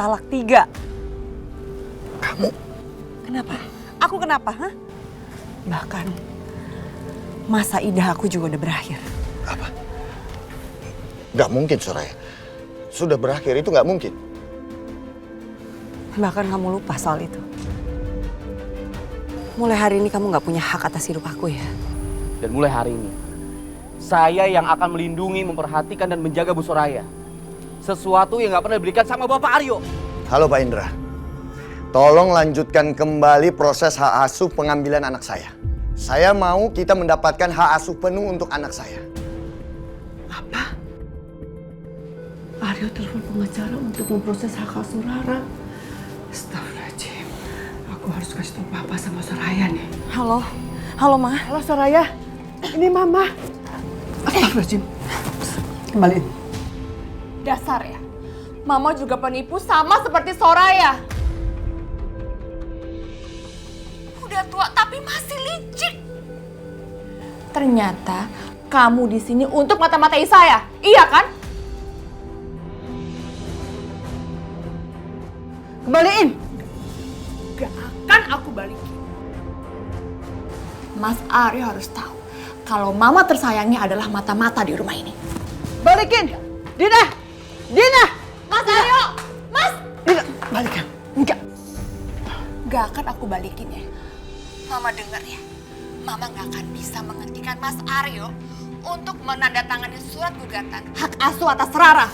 talak 3. Kamu? Kenapa? Aku kenapa? Hah? Bahkan masa idah aku juga udah berakhir. Apa? Gak mungkin, Soraya. Sudah berakhir, itu gak mungkin. Bahkan kamu lupa soal itu. Mulai hari ini kamu gak punya hak atas hidup aku ya. Dan mulai hari ini, saya yang akan melindungi, memperhatikan dan menjaga Bu Soraya. Sesuatu yang gak pernah diberikan sama Bapak Aryo. Halo Pak Indra. Tolong lanjutkan kembali proses hak asuh pengambilan anak saya. Saya mau kita mendapatkan hak asuh penuh untuk anak saya. Apa? Aryo telepon pengacara untuk memproses hak asuh Rara. Astagfirullahaladzim. Aku harus kasih tahu Papa sama Soraya nih. Halo? Halo, Ma. Halo Soraya. Ini Mama. Astagfirullahaladzim. Kembaliin. Dasar ya, Mama juga penipu sama seperti Soraya. Udah tua tapi masih licik. Ternyata kamu di sini untuk mata-matai saya, iya kan? Kembaliin. Gak akan aku balikin. Mas Aryo harus tahu kalau Mama tersayangnya adalah mata-mata di rumah ini. Balikin. Dina. Dina. Mas Aryo, Mas. Dina. Balikin. Enggak. Gak akan aku balikin ya. Mama dengar ya, Mama gak akan bisa menghentikan Mas Aryo untuk menandatangani surat gugatan hak asuh atas Rara.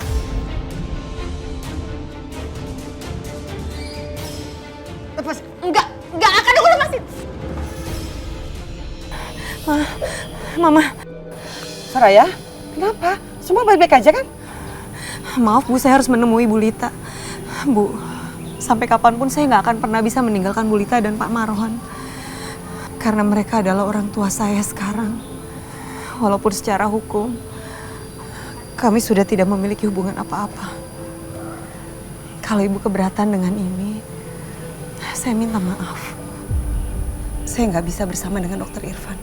Lepas. Enggak akan aku lepasin. Mama. Soraya. Kenapa? Semua baik-baik aja kan? Maaf Bu, saya harus menemui Bu Lita. Bu, sampai kapanpun saya nggak akan pernah bisa meninggalkan Bu Lita dan Pak Marwan. Karena mereka adalah orang tua saya sekarang. Walaupun secara hukum, kami sudah tidak memiliki hubungan apa-apa. Kalau Ibu keberatan dengan ini, saya minta maaf. Saya nggak bisa bersama dengan Dokter Irfan.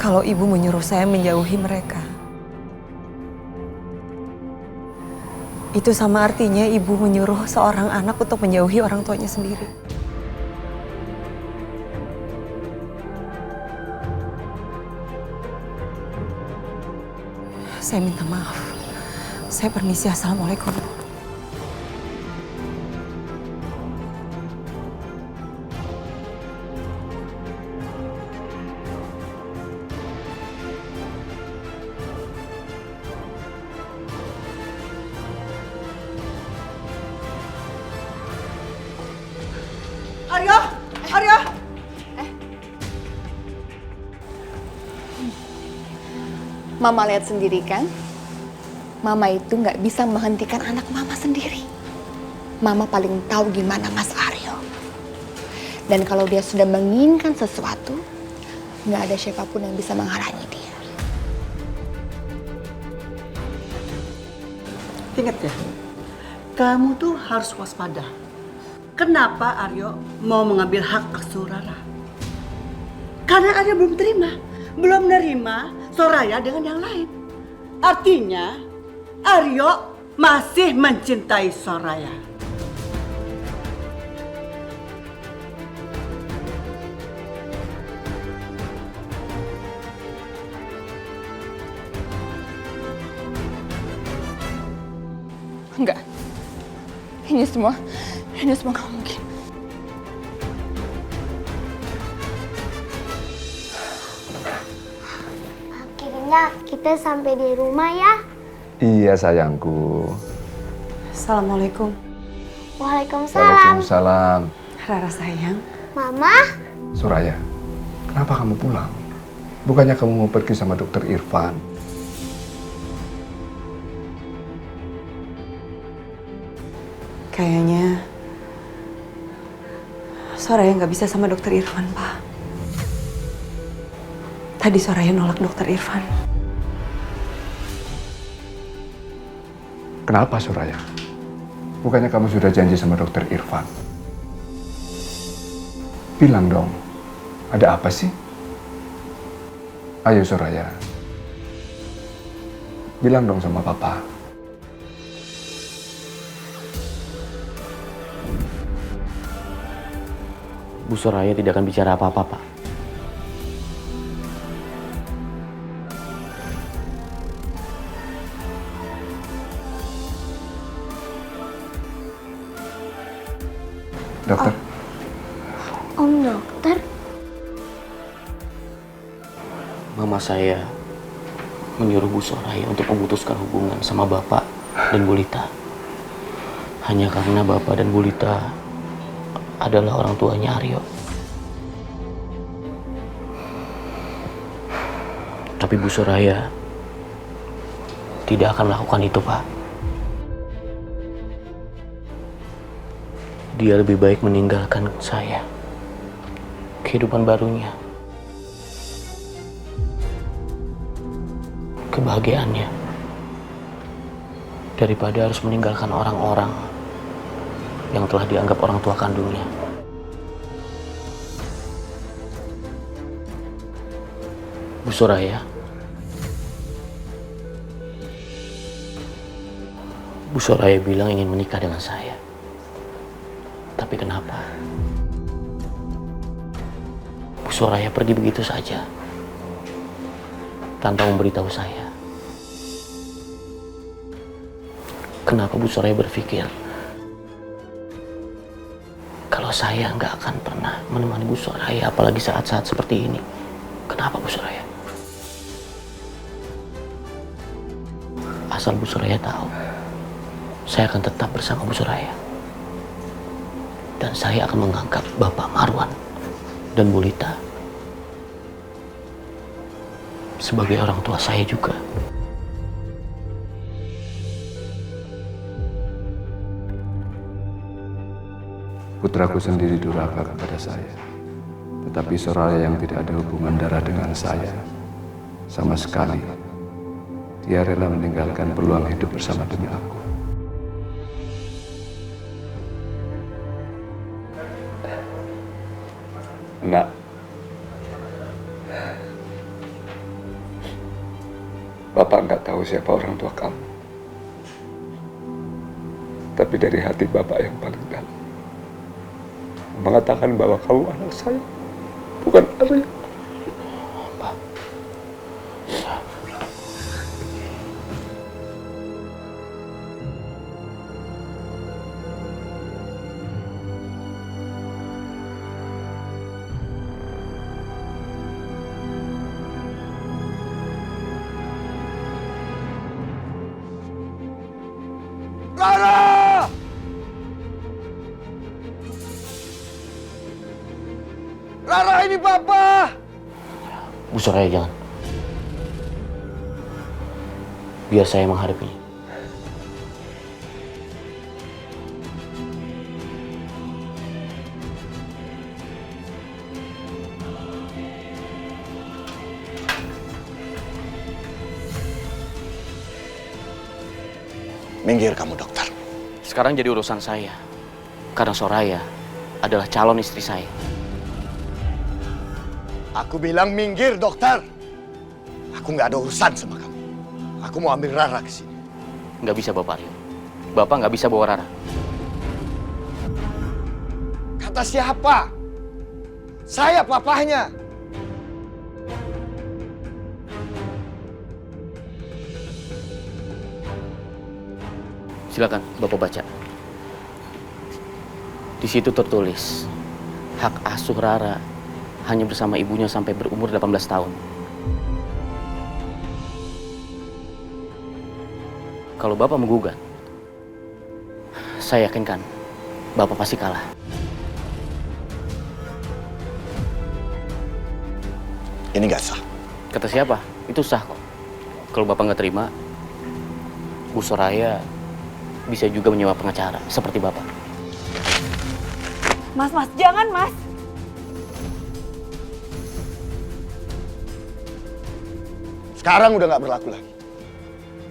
Kalau Ibu menyuruh saya menjauhi mereka, itu sama artinya Ibu menyuruh seorang anak untuk menjauhi orang tuanya sendiri. Saya minta maaf. Saya permisi. Assalamualaikum. Aryo. Aryo. Mama lihat sendiri kan, Mama itu nggak bisa menghentikan anak Mama sendiri. Mama paling tahu gimana Mas Aryo. Dan kalau dia sudah menginginkan sesuatu, nggak ada siapapun yang bisa menghalangi dia. Ingat ya, kamu tuh harus waspada. Kenapa Aryo mau mengambil hak asuh Rara? Karena Aryo belum nerima Soraya dengan yang lain. Artinya Aryo masih mencintai Soraya. Enggak. Ini semua nggak mungkin. Akhirnya kita sampai di rumah ya. Iya sayangku. Assalamualaikum. Waalaikumsalam. Waalaikumsalam. Rara sayang. Mama, Soraya, kenapa kamu pulang? Bukannya kamu mau pergi sama Dokter Irfan? Kayaknya Soraya nggak bisa sama Dokter Irfan, Pak. Tadi Soraya nolak Dokter Irfan. Kenapa Soraya? Bukannya kamu sudah janji sama Dokter Irfan? Bilang dong, ada apa sih? Ayo Soraya, bilang dong sama Papa. Bu Soraya tidak akan bicara apa-apa, Pak. Dokter, Om dokter, Mama saya menyuruh Bu Soraya untuk memutuskan hubungan sama Bapak dan Bu Lita. Hanya karena Bapak dan Bu Lita adalah orang tuanya Aryo. Tapi Bu Soraya tidak akan melakukan itu, Pak. Dia lebih baik meninggalkan saya, kehidupan barunya, kebahagiaannya, daripada harus meninggalkan orang-orang yang telah dianggap orang tua kandungnya. Bu Soraya, Bu Soraya bilang ingin menikah dengan saya. Tapi kenapa Bu Soraya pergi begitu saja tanpa memberitahu saya? Kenapa Bu Soraya berpikir kalau saya nggak akan pernah menemani Bu Soraya, apalagi saat-saat seperti ini? Kenapa Bu Soraya? Asal Bu Soraya tahu, saya akan tetap bersama Bu Soraya. Dan saya akan menganggap Bapak Marwan dan Bu Lita sebagai orang tua saya juga. putraku sendiri durhaka kepada saya. Tetapi Soraya yang tidak ada hubungan darah dengan saya, sama sekali, dia rela meninggalkan peluang hidup bersama demi aku. Nak, Bapak nggak tahu siapa orang tua kamu. Tapi dari hati Bapak yang paling dalam, mengatakan bahwa kamu anak saya, bukan Aryo. Pak. Rara! Rara, ini Papa! Bu Soraya, jangan. Biar saya menghadapinya. Minggir kamu, dokter. Sekarang jadi urusan saya. Karena Soraya adalah calon istri saya. Aku bilang minggir, dokter. Aku nggak ada urusan sama kamu. Aku mau ambil Rara ke sini. Nggak bisa, Bapak Aryo. Bapak nggak bisa bawa Rara. Kata siapa? Saya papahnya. Silakan Bapak baca. Di situ tertulis, hak asuh Rara hanya bersama ibunya sampai berumur 18 tahun. Kalau Bapak menggugat, saya yakinkan Bapak pasti kalah. Ini nggak sah. Kata siapa? Itu sah kok. Kalau Bapak nggak terima, Bu Soraya bisa juga menyewa pengacara seperti Bapak. Mas, jangan mas. Sekarang udah nggak berlaku lagi.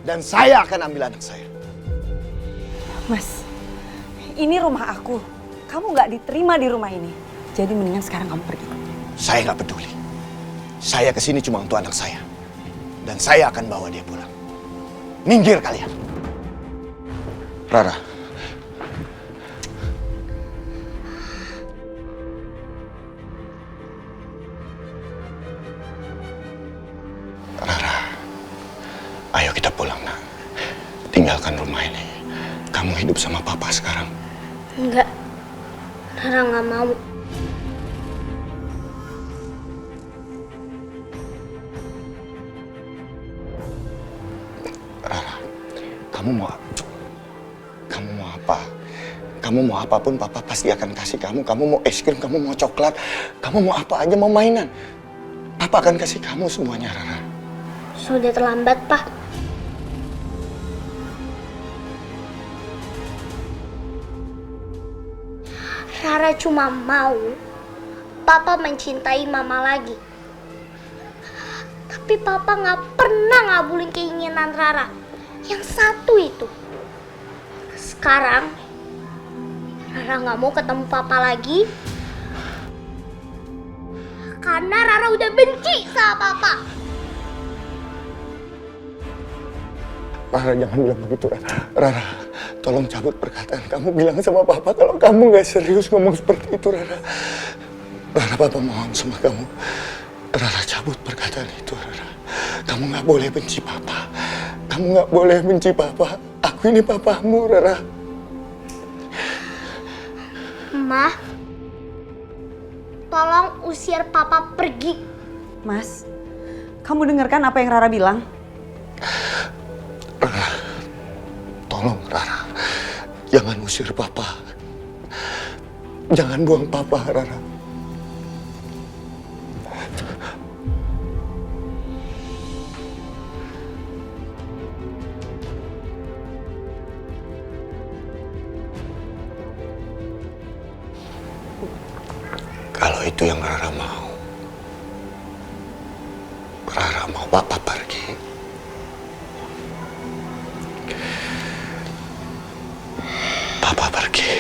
Dan saya akan ambil anak saya. Mas, ini rumah aku. Kamu nggak diterima di rumah ini. Jadi mendingan sekarang kamu pergi. Saya nggak peduli. Saya kesini cuma untuk anak saya. Dan saya akan bawa dia pulang. Minggir kalian. Rara. Enggak, Rara nggak mau. Rara, kamu mau apa? Kamu mau apapun papa pasti akan kasih kamu. Kamu mau es krim, kamu mau coklat, kamu mau apa aja, mau mainan. Papa akan kasih kamu semuanya, Rara. Sudah terlambat, Pak. Rara cuma mau Papa mencintai Mama lagi. Tapi Papa nggak pernah ngabulin keinginan Rara. Yang satu itu. Sekarang Rara nggak mau ketemu Papa lagi. Karena Rara udah benci sama Papa. Rara, jangan bilang begitu, Rara. Rara, tolong cabut perkataan kamu. Bilang sama Papa kalau kamu nggak serius ngomong seperti itu, Rara. Rara, Papa mohon sama kamu. Rara, cabut perkataan itu, Rara. Kamu nggak boleh benci Papa. Kamu nggak boleh benci Papa. Aku ini papamu, Rara. Ma, tolong usir Papa pergi. Mas, kamu dengarkan apa yang Rara bilang? Rara, tolong Rara. Jangan usir Papa. Jangan buang Papa, Rara. Kalau itu yang Rara mau Papa pergi. Papa pergi.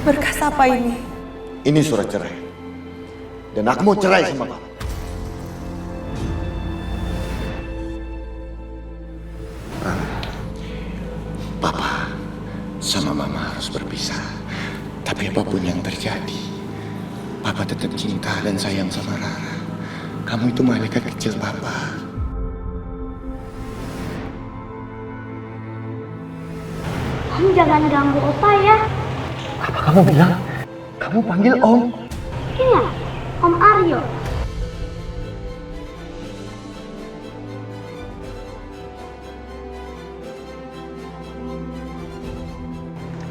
Berkas apa ini? Ini surat cerai. Dan aku mau cerai sama Papa. Papa sama Mama harus berpisah. Tapi apapun yang terjadi, Papa tetap cinta dan sayang sama Rara. Kamu itu malaikat kecil Papa. Om jangan ganggu Opa ya. Apa kamu bilang? Kamu panggil Om? Iya, Om Aryo.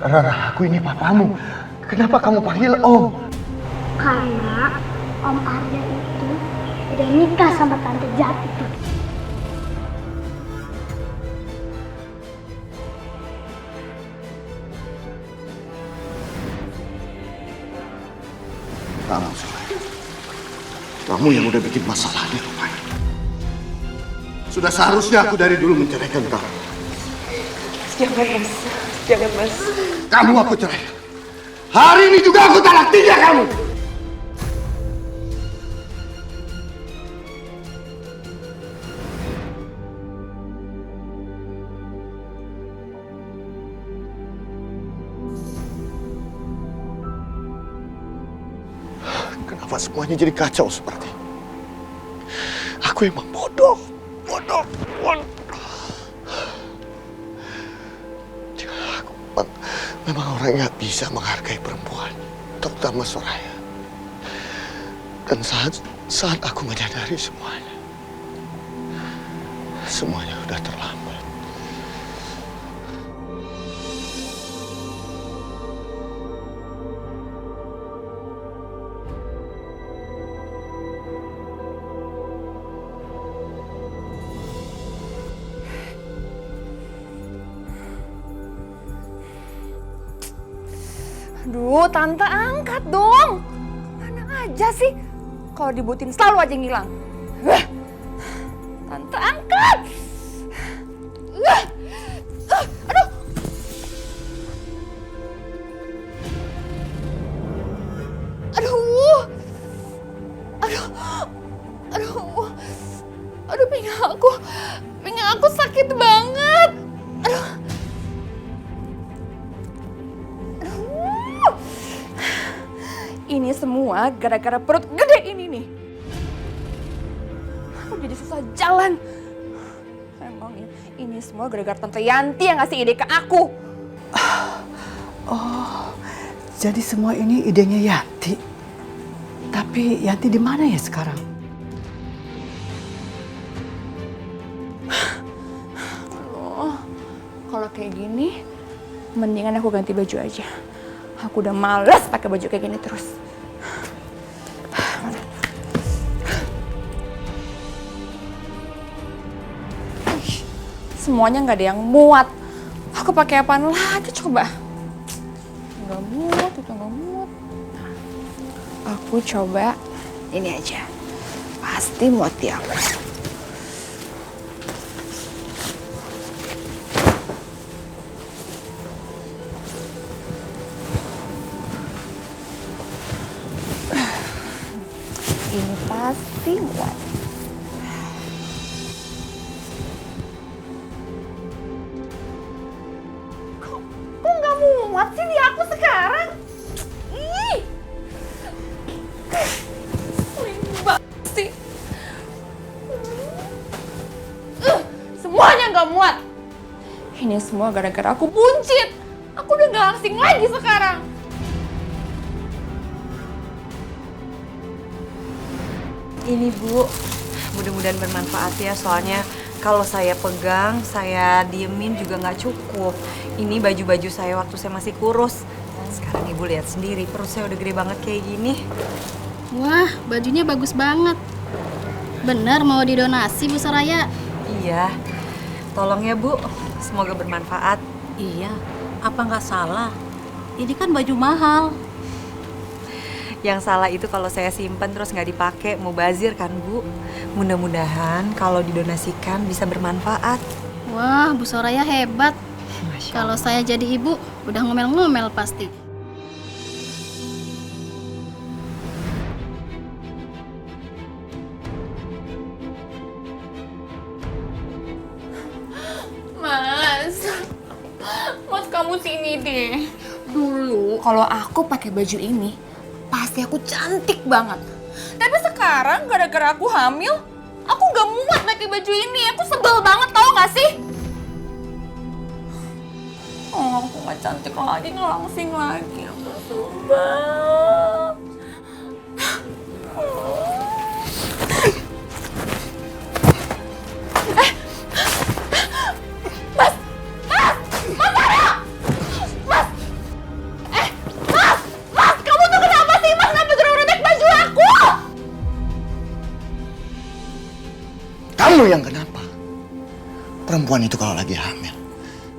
Rara, aku ini papamu. Kenapa kamu panggil Om? Karena Om Aryo itu udah nikah sama Tante Jati tuh. Kamu, Soraya. Kamu yang udah bikin masalah di rumah ini. Sudah seharusnya aku dari dulu menceraikan kamu. Jangan, Mas. Jangan, Mas. Kamu aku cerai. Hari ini juga aku talak 3 kamu. Kenapa semuanya jadi kacau seperti ini? Aku emang bodoh. Aku memang orang yang gak bisa menghargai perempuan, terutama Soraya. Dan saat aku menyadari semuanya udah terlambat. Aduh, Tante angkat dong. Mana aja sih? Kalau dibutin selalu aja ngilang. Tante angkat. Aduh. Aduh. Aduh. Aduh, pinggang aku sakit banget. Aduh. Ini semua gara-gara perut gede ini nih. Aku jadi susah jalan. Emang ini semua gara-gara Tante Yanti yang ngasih ide ke aku. Oh, jadi semua ini idenya Yanti. Tapi Yanti di mana ya sekarang? Aduh, kalau kayak gini, mendingan aku ganti baju aja. Aku udah males pakai baju kayak gini terus. Ih, semuanya nggak ada yang muat. Aku pakai apaan lagi coba? Nggak muat, itu nggak muat. Aku coba ini aja. Pasti muat di aku. Ini pasti muat. Kok nggak muat sih di aku sekarang? Ih, banget sih. Semuanya nggak muat. Ini semua gara-gara aku buncit. Aku udah nggak asing lagi sekarang. Ini Bu, mudah-mudahan bermanfaat ya, soalnya kalau saya pegang, saya diemin juga nggak cukup. Ini baju-baju saya waktu saya masih kurus. Sekarang Ibu lihat sendiri, perut saya udah gede banget kayak gini. Wah, bajunya bagus banget. Bener mau didonasi Bu Soraya? Iya, tolong ya Bu, semoga bermanfaat. Iya, apa nggak salah? Ini kan baju mahal. Yang salah itu kalau saya simpen terus nggak dipakai, mubazir kan Bu. Mudah-mudahan kalau didonasikan bisa bermanfaat. Wah, Bu Soraya hebat. Kalau saya jadi ibu, udah ngomel-ngomel pasti. Mas kamu sini deh. Dulu kalau aku pakai baju ini, pasti aku cantik banget. Tapi sekarang gara-gara aku hamil, aku gak muat pakai baju ini. Aku sebel banget, tau gak sih? Oh, aku gak cantik lagi, ngelangsing lagi. Aku sebel. Kamu yang kenapa? Perempuan itu kalau lagi hamil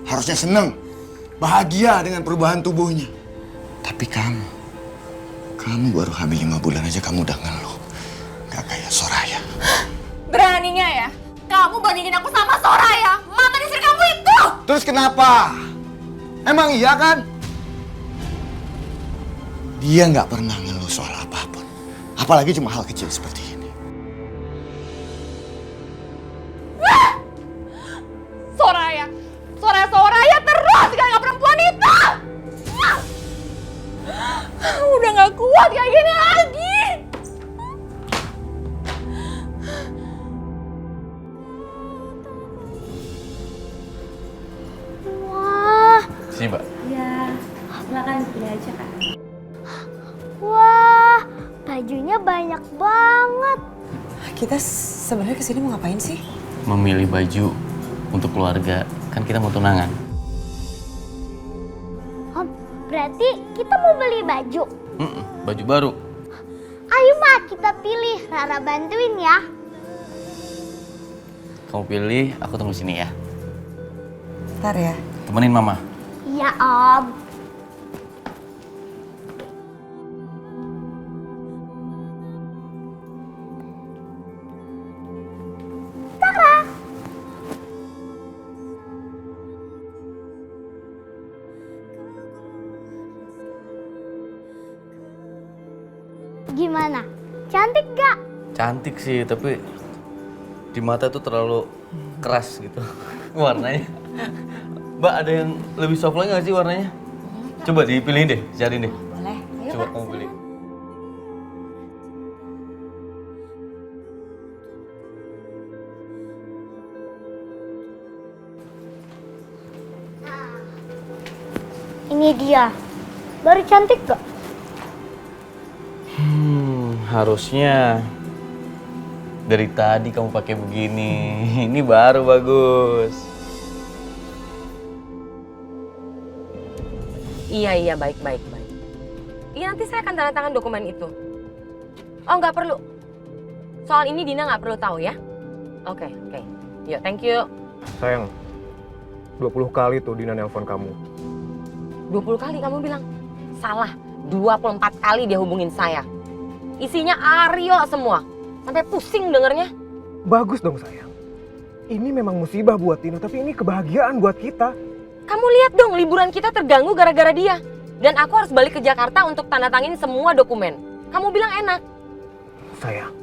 harusnya senang, bahagia dengan perubahan tubuhnya. Tapi kamu baru hamil 5 bulan aja kamu udah ngeluh. Gak kayak Soraya. Beraninya ya, kamu bandingin aku sama Soraya, mantan istri kamu itu. Terus kenapa? Emang iya kan? Dia nggak pernah ngeluh soal apapun. Apalagi cuma hal kecil seperti ini. Soraya terus gara-gara perempuan itu. Udah gak kuat kayak gini lagi. Wah, Sini, Mbak. Ya, silakan pilih aja Kak. wah, bajunya banyak banget. Kita sebenarnya kesini mau ngapain sih? Memilih baju untuk keluarga, kan kita mau tunangan. Om, berarti kita mau beli baju. Baju baru. Ayo Ma, kita pilih. Rara bantuin ya. Kamu pilih, aku tunggu sini ya. Ntar ya. Temenin Mama. Iya Om. Gimana? Cantik gak? Cantik sih, tapi di mata tuh terlalu keras gitu warnanya. Mbak, ada yang lebih soft lagi nggak sih warnanya? Coba dipilihin deh, cari deh. Boleh. Ayo, Coba Kak. kamu pilih. Ini dia. Baru cantik gak? Harusnya dari tadi kamu pakai begini. Ini baru bagus. Iya, baik. Iya, nanti saya akan tanda tangan dokumen itu. Oh, nggak perlu. Soal ini Dina nggak perlu tahu ya. Oke. Yuk, thank you. Sayang, 20 kali tuh Dina nelpon kamu. 20 kali kamu bilang. Salah, 24 kali dia hubungin saya. Isinya Aryo semua. Sampai pusing dengernya. Bagus dong sayang. Ini memang musibah buat Dina, tapi ini kebahagiaan buat kita. Kamu lihat dong, liburan kita terganggu gara-gara dia. Dan aku harus balik ke Jakarta untuk tanda tangin semua dokumen. Kamu bilang enak. Sayang,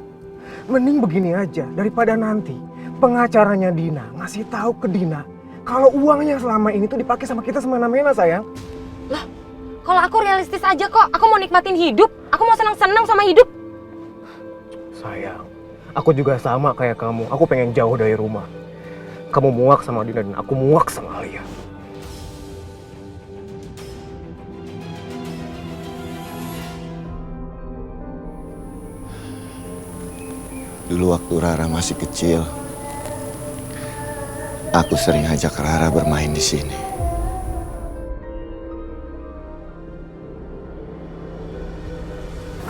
mending begini aja daripada nanti pengacaranya Dina ngasih tahu ke Dina kalau uangnya selama ini tuh dipakai sama kita semena-mena sayang. Lah, kalau aku realistis aja kok. Aku mau nikmatin hidup. Aku mau senang-senang sama hidup. Sayang, aku juga sama kayak kamu. Aku pengen jauh dari rumah. Kamu muak sama Dina dan aku muak sama Alia. Dulu waktu Rara masih kecil, aku sering ajak Rara bermain di sini.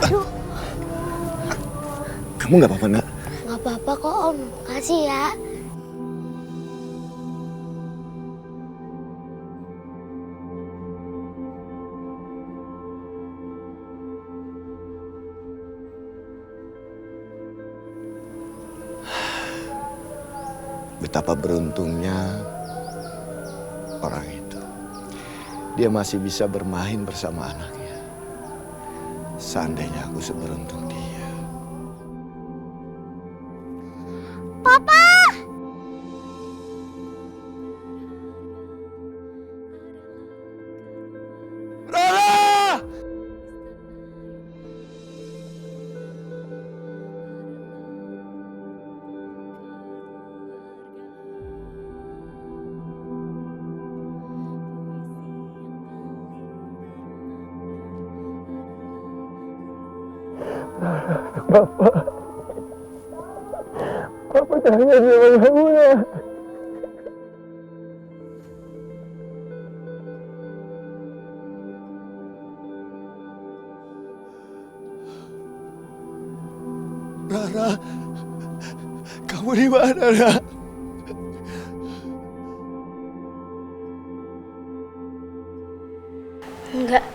Aduh. Kamu nggak apa-apa, Nak? Gak apa-apa kok Om. Kasih ya. Betapa beruntungnya orang itu. Dia masih bisa bermain bersama anaknya. Seandainya aku seberuntung dia. Papa! Rara! Papa jangan sama kamu ya. Rara, kamu di mana, Rara? Enggak.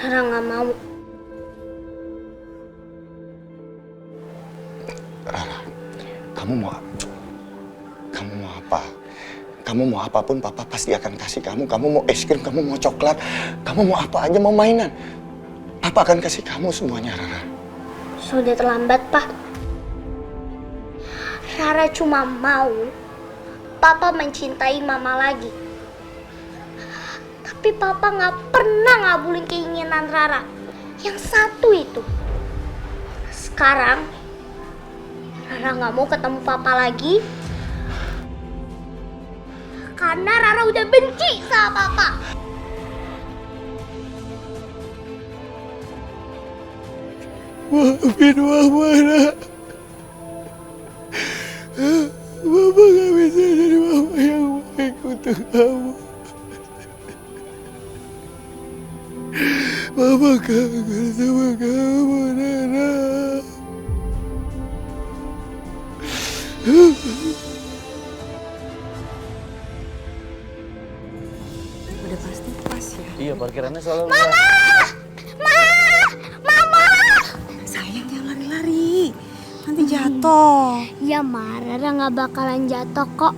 Rara gak mau. Rara, kamu mau apa? Kamu mau apapun Papa pasti akan kasih kamu. Kamu mau es krim, kamu mau coklat, kamu mau apa aja, mau mainan. Papa akan kasih kamu semuanya, Rara. Sudah terlambat, Pak. Rara cuma mau Papa mencintai Mama lagi. Tapi Papa gak pernah ngabulin keinginan Rara. Yang satu itu. Sekarang Rara gak mau ketemu Papa lagi. Karena Rara udah benci sama Papa. Maafin Mama, Rara. Mama gak bisa jadi mama yang baik untuk kamu. Mama kangen sama kamu, Rara. Udah pasti pas ya. Iya, parkirannya selalu Sayang jangan lari-lari. Nanti jatuh. Ya Ma, Rara gak bakalan jatuh kok.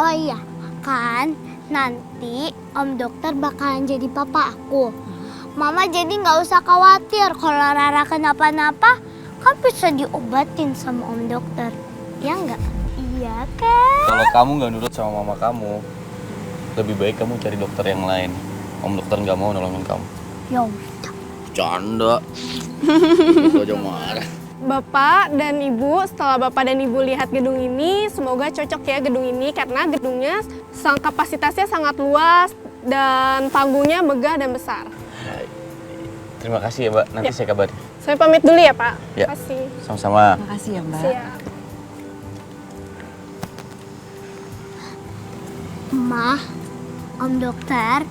Oh iya, kan nanti Om Dokter bakalan jadi papa aku. Mama jadi gak usah khawatir kalau Rara kenapa-napa. kan bisa diobatin sama om dokter. Ya nggak? Iya kan? Kalau kamu nggak nurut sama mama kamu, lebih baik kamu cari dokter yang lain. Om dokter nggak mau nolongin kamu. Ya udah. Canda. Itu aja marah. Bapak dan Ibu, setelah Bapak dan Ibu lihat gedung ini, semoga cocok ya gedung ini karena gedungnya kapasitasnya sangat luas dan panggungnya megah dan besar. Terima kasih ya Mbak, nanti saya kabarin. Saya pamit dulu ya Pak. Ya. Terima kasih. Sama-sama. Makasih ya Mbak. Siap. Ma, om dokter,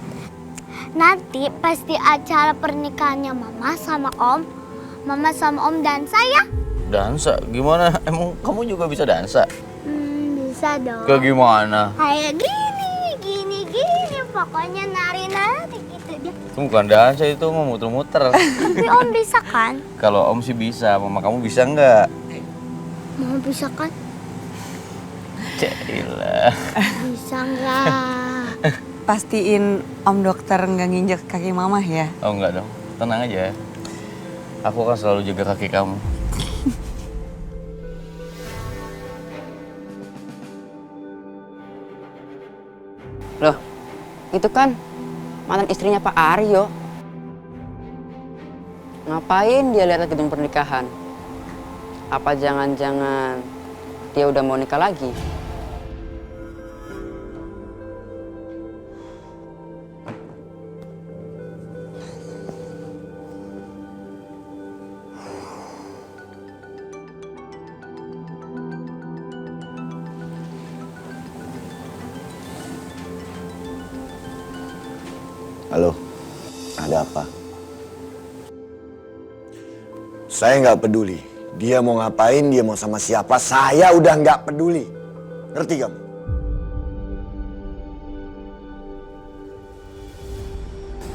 nanti pasti acara pernikahannya Mama sama Om dan saya. Dansa? Gimana? Emang kamu juga bisa dansa? Bisa dong. Kayak gimana? Kayak gini, pokoknya nari-nari gitu deh. Itu bukan dansa, itu mau muter-muter. Tapi Om bisa kan? Kalau Om sih bisa, mama kamu bisa nggak? Mau bisa kan? Cailah. Bisa nggak? Pastiin om dokter nggak nginjek kaki mama ya? Oh enggak dong, tenang aja. Aku akan selalu jaga kaki kamu. Loh, itu kan mantan istrinya Pak Aryo. Ngapain dia lihat gedung pernikahan? Apa jangan-jangan dia udah mau nikah lagi? Halo, ada apa? Saya nggak peduli. Dia mau ngapain, dia mau sama siapa, saya udah nggak peduli. Ngerti kamu?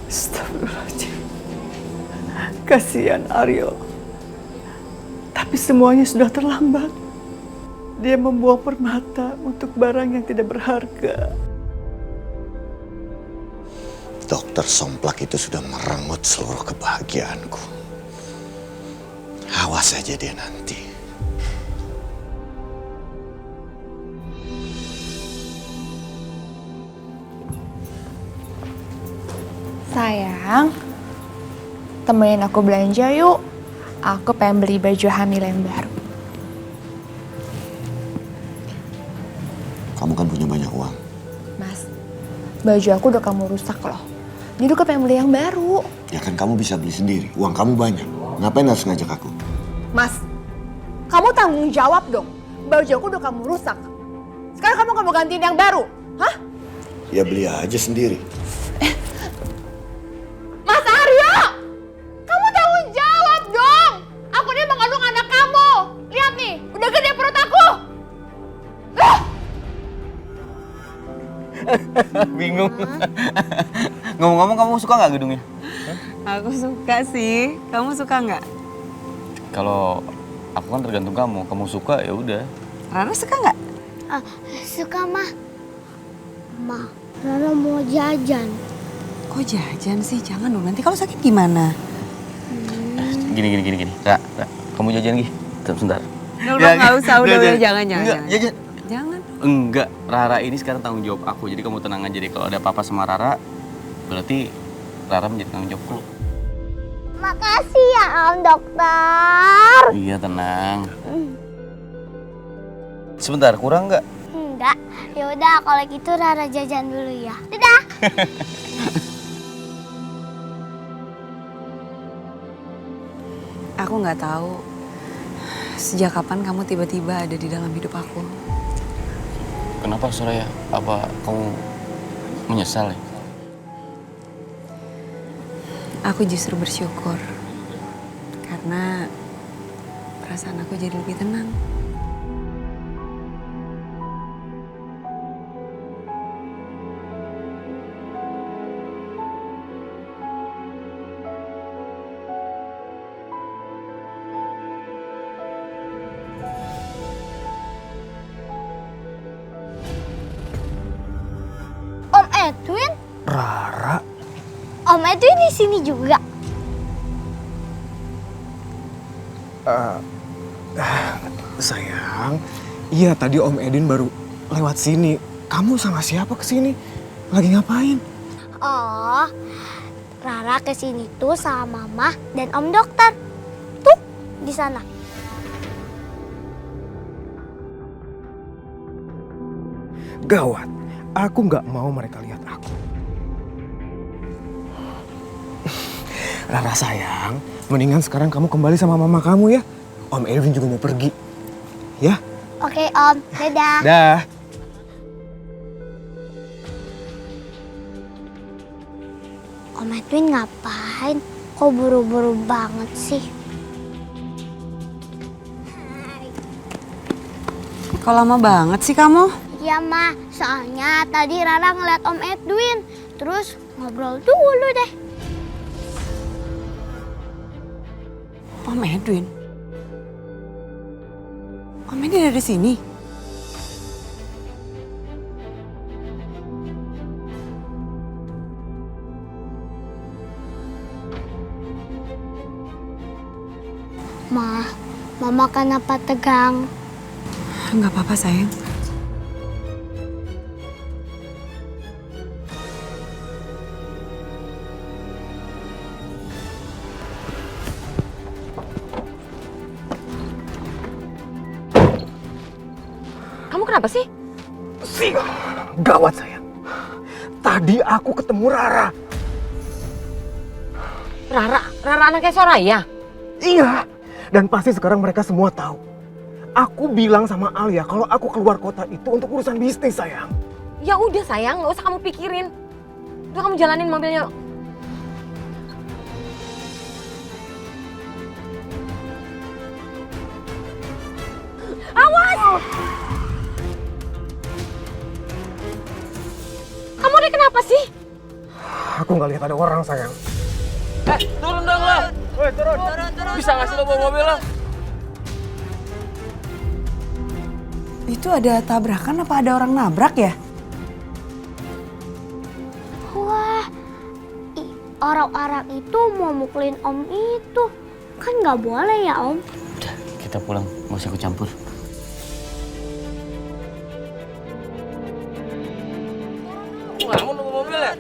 Astagfirullahaladzim. Kasihan Aryo. Tapi semuanya sudah terlambat. Dia membuang permata untuk barang yang tidak berharga. Dokter Somplak itu sudah merenggut seluruh kebahagiaanku. Awas aja dia nanti. Sayang, temenin aku belanja yuk. Aku pengen beli baju hamil yang baru. Kamu kan punya banyak uang. Mas, baju aku udah kamu rusak loh. Jadi aku pengen beli yang baru. Ya kan kamu bisa beli sendiri. Uang kamu banyak. Ngapain harus ngajak aku? Mas, kamu tanggung jawab dong. Baju aku udah kamu rusak. Sekarang kamu nggak mau gantiin yang baru, hah? Ya beli aja sendiri. Mas Aryo! Kamu tanggung jawab dong! Aku ini mengandung anak kamu. Lihat nih, udah gede perut aku. Bingung. Ngomong-ngomong, kamu suka nggak gedungnya? Aku suka sih. Kamu suka nggak? Kalau aku kan tergantung kamu. Kamu suka ya udah. Rara suka nggak? Suka mah. Ma, Rara mau jajan. Kok jajan sih? Jangan dong. Nanti kalau sakit gimana? Gini. Ra, kamu jajan Gi. Sebentar. Nggak usah. Udah, jangan. Enggak, jajan. Jangan. Enggak, Rara ini sekarang tanggung jawab aku. Jadi kamu tenang aja deh. Kalau ada apa-apa sama Rara, berarti Rara menjadi tanggung jawabku. Makasih ya om dokter. Iya, tenang. Sebentar, kurang nggak? Enggak. Ya udah kalau gitu Rara jajan dulu ya. Dadah. Aku nggak tahu sejak kapan kamu tiba-tiba ada di dalam hidup aku. Kenapa Soraya? Apa kamu menyesal ya? Aku justru bersyukur karena perasaan aku jadi lebih tenang. Om Edwin? Rara? Om Edwin di sini juga. Sayang, iya tadi Om Edin baru lewat sini. Kamu sama siapa kesini? Lagi ngapain? Oh, Rara kesini tuh sama Mama dan Om Dokter. Tuh, di sana. Gawat, aku nggak mau mereka lihat aku. Rara sayang, mendingan sekarang kamu kembali sama mama kamu ya. Om Edwin juga mau pergi. Ya? Oke, Om. Dadah. Dah. Om Edwin ngapain? Kok buru-buru banget sih? Kok lama banget sih kamu? Iya, Ma. Soalnya tadi Rara ngeliat Om Edwin. Terus ngobrol dulu deh. Om Edwin? Om Edwin ada di sini? Ma, Mama kenapa tegang? Nggak apa-apa sayang. Kamu kenapa sih? Gawat sayang. Tadi aku ketemu Rara. Rara anaknya Soraya? Iya. Dan pasti sekarang mereka semua tahu. Aku bilang sama Alia kalau aku keluar kota itu untuk urusan bisnis sayang. Ya udah sayang, nggak usah kamu pikirin. Udah kamu jalanin mobilnya. Awas! Kamu ini kenapa sih? Aku nggak lihat ada orang sayang. Turun dong lo. Turun. Bisa nggak sih lo bawa mobil lo? Itu ada tabrakan apa ada orang nabrak ya? Wah, orang-orang itu mau mukulin Om itu. Kan nggak boleh ya, Om? Udah, kita pulang. Nggak usah ikut campur. Kamu nunggu mobil ya?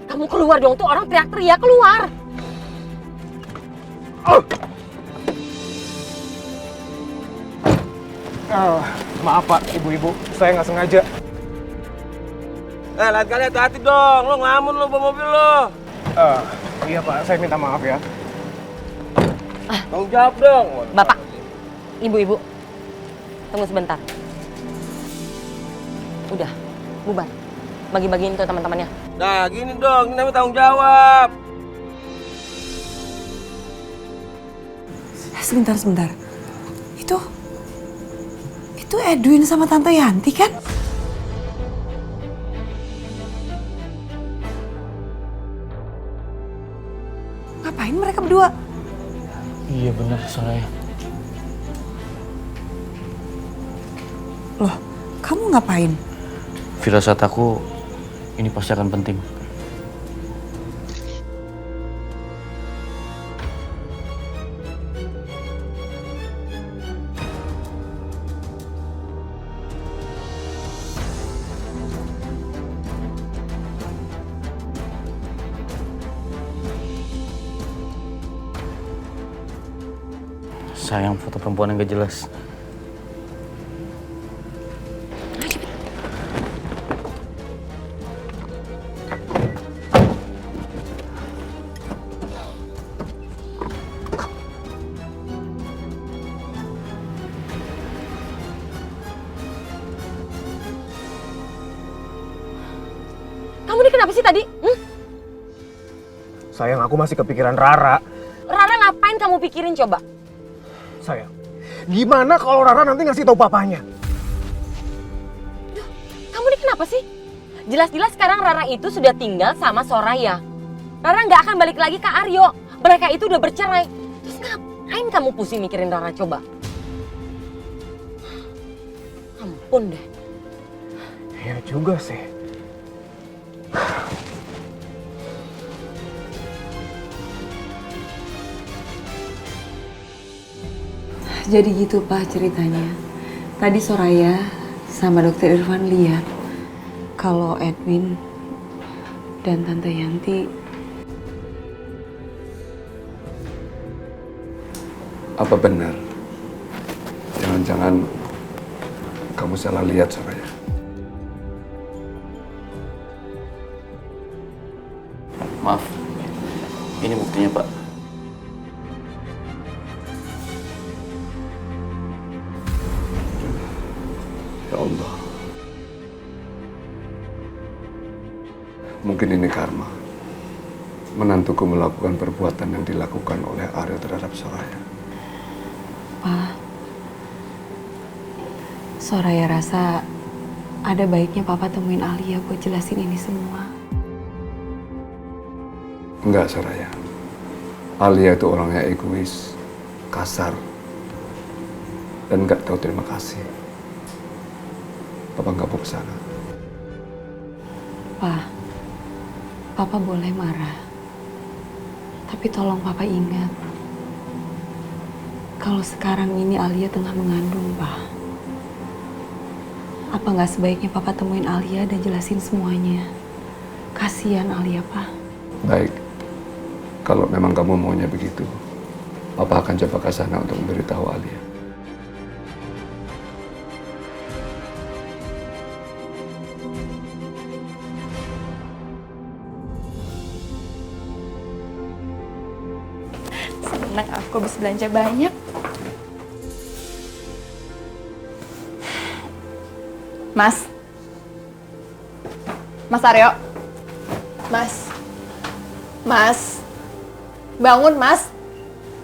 Kamu keluar dong, tuh orang teriak-teriak keluar. Maaf Pak, ibu-ibu, saya nggak sengaja. Lain kali hati-hati dong, lo ngamun lo bawa mobil lo. Iya Pak, saya minta maaf ya. Tanggung jawab dong. Bapak, ibu-ibu, tunggu sebentar. Udah, bubar. Bagi-bagiin ke teman-temannya. Nah, gini dong, ini namanya tanggung jawab. Sebentar. Itu Edwin sama Tante Yanti kan? Ngapain mereka berdua? Iya benar, Soraya. Loh, kamu ngapain? Firasat aku ini pasti akan penting. Sayang, foto perempuan yang gak jelas. Kamu ini kenapa sih tadi? Sayang, aku masih kepikiran Rara. Rara ngapain kamu pikirin coba? Sayang, gimana kalau Rara nanti ngasih tahu papanya? Kamu ini kenapa sih? Jelas-jelas sekarang Rara itu sudah tinggal sama Soraya. Rara nggak akan balik lagi ke Aryo. Mereka itu udah bercerai. Terus ngapain kamu pusing mikirin Rara coba? Ampun deh. Ya juga sih. Jadi gitu Pak ceritanya. Tadi Soraya sama Dokter Irfan lihat kalau Edwin dan Tante Yanti. Apa benar? Jangan-jangan kamu salah lihat, Soraya. Maaf, ini buktinya Pak. Ya Allah. Mungkin ini karma. Menantuku melakukan perbuatan yang dilakukan oleh Aryo terhadap Soraya. Pak, Soraya rasa ada baiknya Papa temuin Alia buat jelasin ini semua. Enggak, Soraya. Alia itu orangnya egois, kasar, dan nggak tahu terima kasih. Papa nggak mau kesana. Pak, Papa boleh marah. Tapi tolong Papa ingat, kalau sekarang ini Alia tengah mengandung, Pak. Apa nggak sebaiknya Papa temuin Alia dan jelasin semuanya? Kasihan Alia, Pak. Baik, kalau memang kamu maunya begitu, Papa akan coba ke sana untuk memberitahu Alia. Senang aku bisa belanja banyak. Mas Aryo. Mas. Bangun, Mas.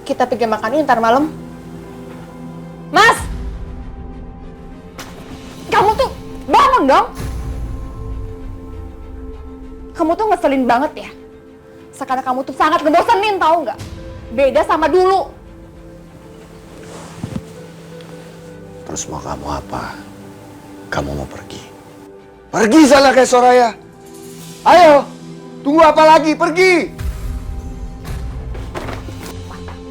Kita pergi makan yuk ntar malam. Mas! Kamu tuh bangun dong. Kamu tuh ngeselin banget ya. Sekarang kamu tuh sangat ngebosenin, tahu nggak? Beda sama dulu. Terus mau kamu apa? Kamu mau pergi? Pergi sana kayak Soraya. Ayo, tunggu apa lagi? Pergi!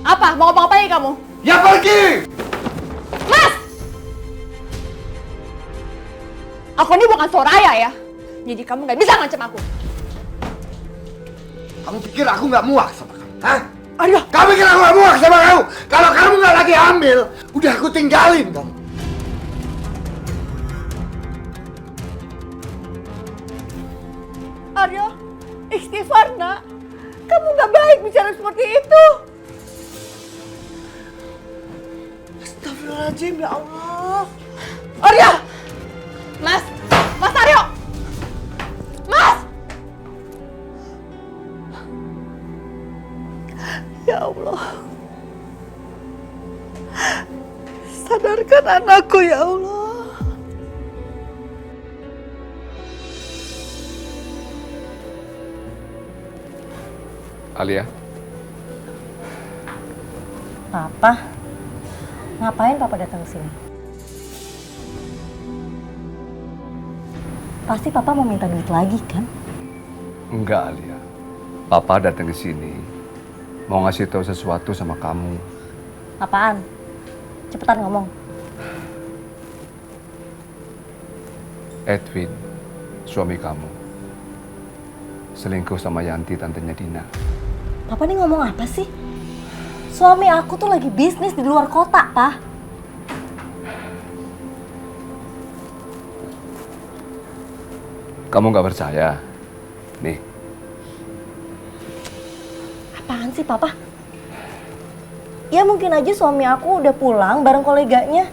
Apa? Mau ngapa-ngapain kamu? Ya pergi! Mas! Aku ini bukan Soraya ya. Jadi kamu nggak bisa ngancam aku. Kamu pikir aku nggak muak sama kamu? Hah? Aryo! Kamu pikir aku nggak muak sama kamu? Kalau kamu nggak lagi hamil, udah aku tinggalin kamu. Aryo, istighfar nak. Kamu nggak baik bicara seperti itu. Astagfirullahaladzim, ya Allah. Aryo! Mas Aryo! Mas! Ya Allah. Sadarkan anakku, ya Allah. Alia, Papa, ngapain Papa datang ke sini? Pasti Papa mau minta duit lagi kan? enggak Alia. Papa datang ke sini mau ngasih tahu sesuatu sama kamu. Apaan? Cepetan ngomong. Edwin, suami kamu, selingkuh sama Yanti, tantenya Dina. Papa ini ngomong apa sih? Suami aku tuh lagi bisnis di luar kota, Pak. Kamu nggak percaya? Nih. Apaan sih, Papa? Ya mungkin aja suami aku udah pulang bareng koleganya.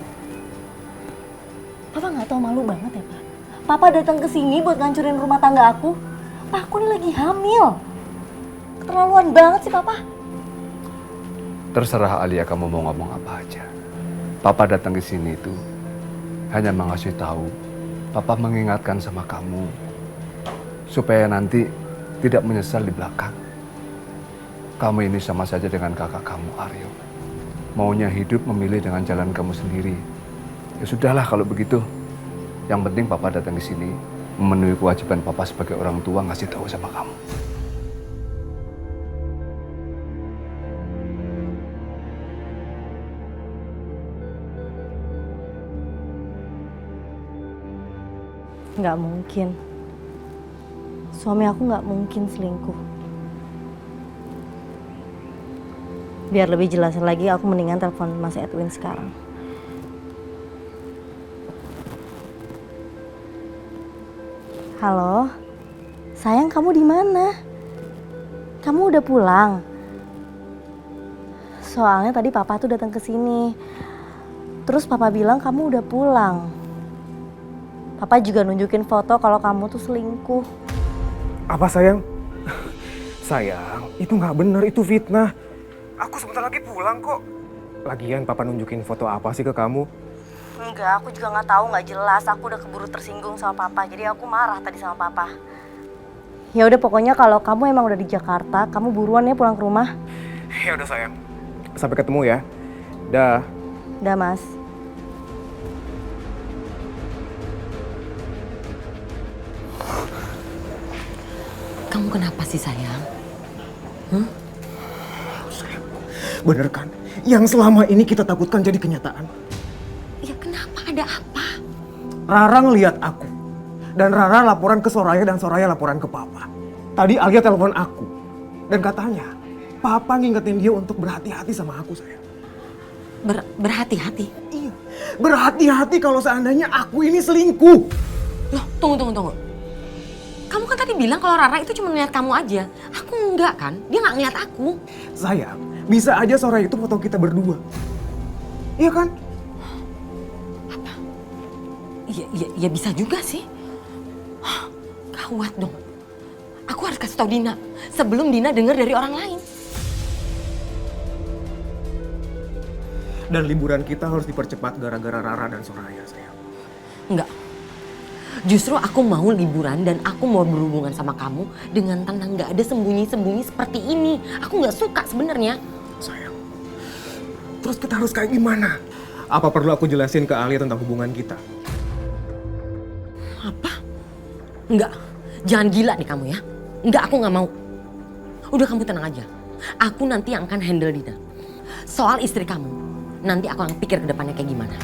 Papa nggak tahu malu banget ya, Pak? Papa datang ke sini buat ngancurin rumah tangga aku. Pak, aku ini lagi hamil. Keterlaluan banget sih, Papa. Terserah Alia kamu mau ngomong apa aja. Papa datang ke sini itu hanya mengasih tahu, Papa mengingatkan sama kamu supaya nanti tidak menyesal di belakang. Kamu ini sama saja dengan kakak kamu, Aryo. Maunya hidup memilih dengan jalan kamu sendiri. Ya sudahlah kalau begitu. Yang penting Papa datang ke sini memenuhi kewajiban Papa sebagai orang tua ngasih tahu sama kamu. Nggak mungkin. Suami aku nggak mungkin selingkuh. Biar lebih jelas lagi, aku mendingan telepon Mas Edwin sekarang. Halo, sayang, kamu di mana? Kamu udah pulang? Soalnya tadi papa tuh datang ke sini. Terus papa bilang kamu udah pulang. Papa juga nunjukin foto kalau kamu tuh selingkuh. Apa sayang? Sayang, itu nggak bener, itu fitnah. Aku sebentar lagi pulang kok. Lagian papa nunjukin foto apa sih ke kamu? Enggak, aku juga nggak tahu, nggak jelas. Aku udah keburu tersinggung sama papa, jadi aku marah tadi sama papa. Ya udah, pokoknya kalau kamu emang udah di Jakarta, kamu buruan ya pulang ke rumah. Ya udah sayang, sampai ketemu ya. Dah. Dah Mas. Kamu kenapa sih sayang? Bener kan? Yang selama ini kita takutkan jadi kenyataan. Ya kenapa? Ada apa? Rara ngeliat aku. Dan Rara laporan ke Soraya dan Soraya laporan ke Papa. Tadi Alia telepon aku. Dan katanya, Papa ngingetin dia untuk berhati-hati sama aku, sayang. Berhati-hati? Iya. Berhati-hati kalau seandainya aku ini selingkuh. Loh, tunggu. Kamu kan tadi bilang kalau Rara itu cuma ngeliat kamu aja. Aku enggak kan? Dia nggak ngeliat aku. Sayang, bisa aja Soraya itu foto kita berdua. Iya kan? Apa? Ya bisa juga sih. Gawat dong. Aku harus kasih tau Dina sebelum Dina dengar dari orang lain. Dan liburan kita harus dipercepat gara-gara Rara dan Soraya, sayang. Enggak. Justru aku mau liburan dan aku mau berhubungan sama kamu dengan tenang, nggak ada sembunyi-sembunyi seperti ini. Aku nggak suka sebenarnya. Sayang, terus kita harus kayak gimana? Apa perlu aku jelasin ke Alia tentang hubungan kita? Apa? Enggak, jangan gila nih kamu ya. Enggak, aku nggak mau. Udah, kamu tenang aja. Aku nanti yang akan handle Dina. Soal istri kamu, nanti aku akan pikir ke depannya kayak gimana.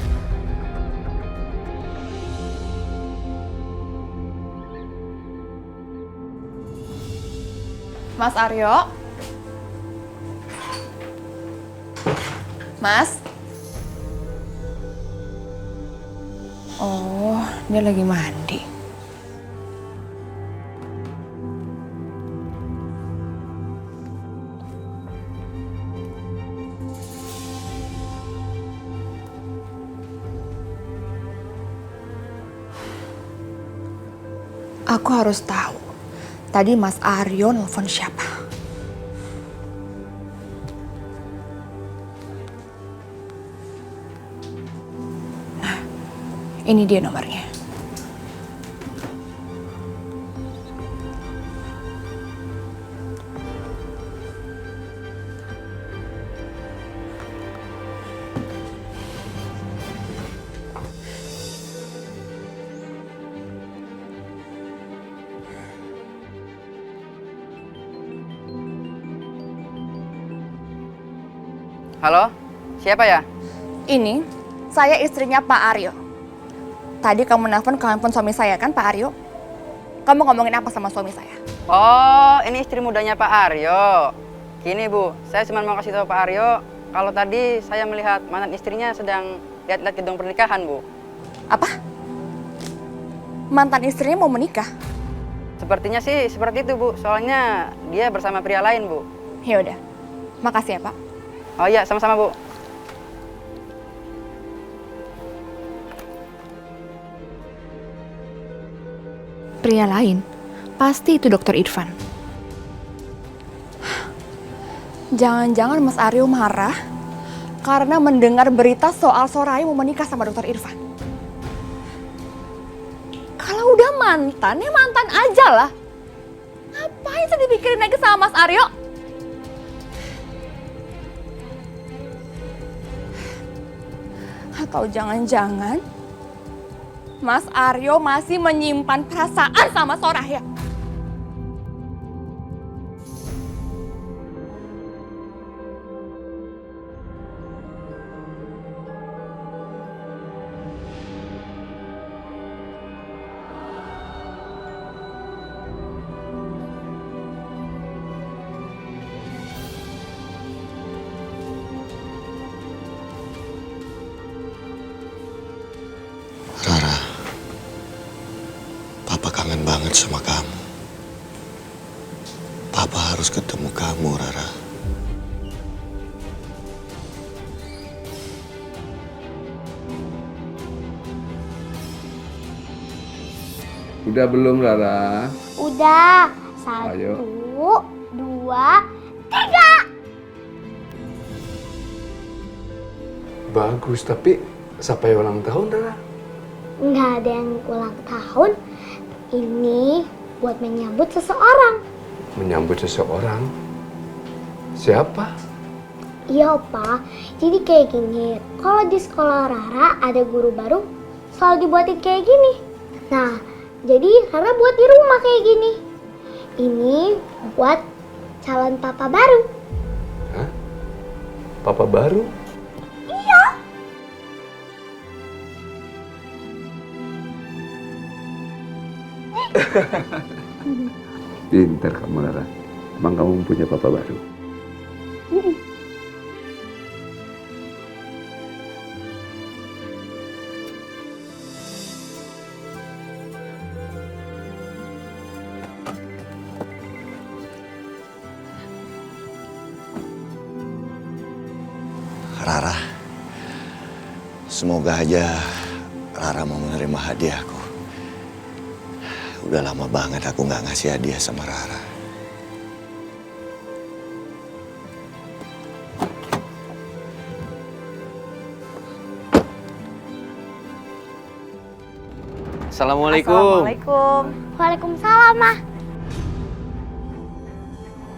Mas Aryo? Mas? Oh, dia lagi mandi. Aku harus tahu. Tadi Mas Aryo nelfon siapa? Nah, ini dia nomornya. Halo, siapa ya? Ini, saya istrinya Pak Aryo. Tadi kamu nelpon ke handphone suami saya kan, Pak Aryo? Kamu ngomongin apa sama suami saya? Oh, ini istri mudanya Pak Aryo. Gini Bu, saya cuma mau kasih tahu Pak Aryo, kalau tadi saya melihat mantan istrinya sedang lihat-lihat gedung pernikahan, Bu. Apa? Mantan istrinya mau menikah? Sepertinya sih seperti itu, Bu. Soalnya dia bersama pria lain, Bu. Ya udah, makasih ya Pak. Oh iya, sama-sama, Bu. Pria lain? Pasti itu Dokter Irfan. Jangan-jangan Mas Aryo marah karena mendengar berita soal Soraya mau menikah sama Dokter Irfan. Kalau udah mantan, ya mantan aja lah. Ngapain sih dipikirin lagi sama Mas Aryo? Atau jangan-jangan Mas Aryo masih menyimpan perasaan sama Soraya? kangen banget sama kamu. Papa harus ketemu kamu, Rara. Udah belum, Rara? Udah. 1, Ayo. 2, 3. Bagus, tapi sampai ulang tahun, Rara? Nggak ada yang ulang tahun. Ini buat menyambut seseorang. Menyambut seseorang? Siapa? Iya, Opa. Jadi kayak gini. Kalau di sekolah Rara ada guru baru, selalu dibuatin kayak gini. Nah, jadi Rara buat di rumah kayak gini. Ini buat calon papa baru. Hah? Papa baru? Iya. Pintar kamu, Rara. Emang kamu punya papa baru? Rara, semoga aja Rara mau menerima hadiahku. Udah lama banget aku nggak ngasih hadiah sama Rara. Assalamualaikum. Waalaikumsalam, Ma.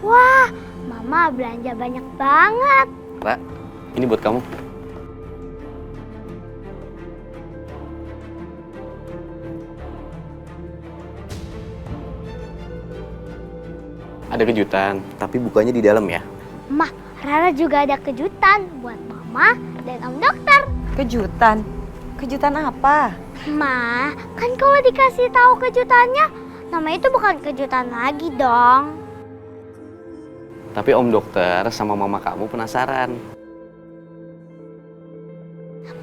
Wah, Mama belanja banyak banget. Pak, ini buat kamu. Ada kejutan, tapi bukanya di dalam ya. Ma, Rara juga ada kejutan buat Mama dan Om Dokter. Kejutan? Kejutan apa? Ma, kan kalau dikasih tahu kejutannya, nama itu bukan kejutan lagi dong. Tapi Om Dokter sama Mama kamu penasaran.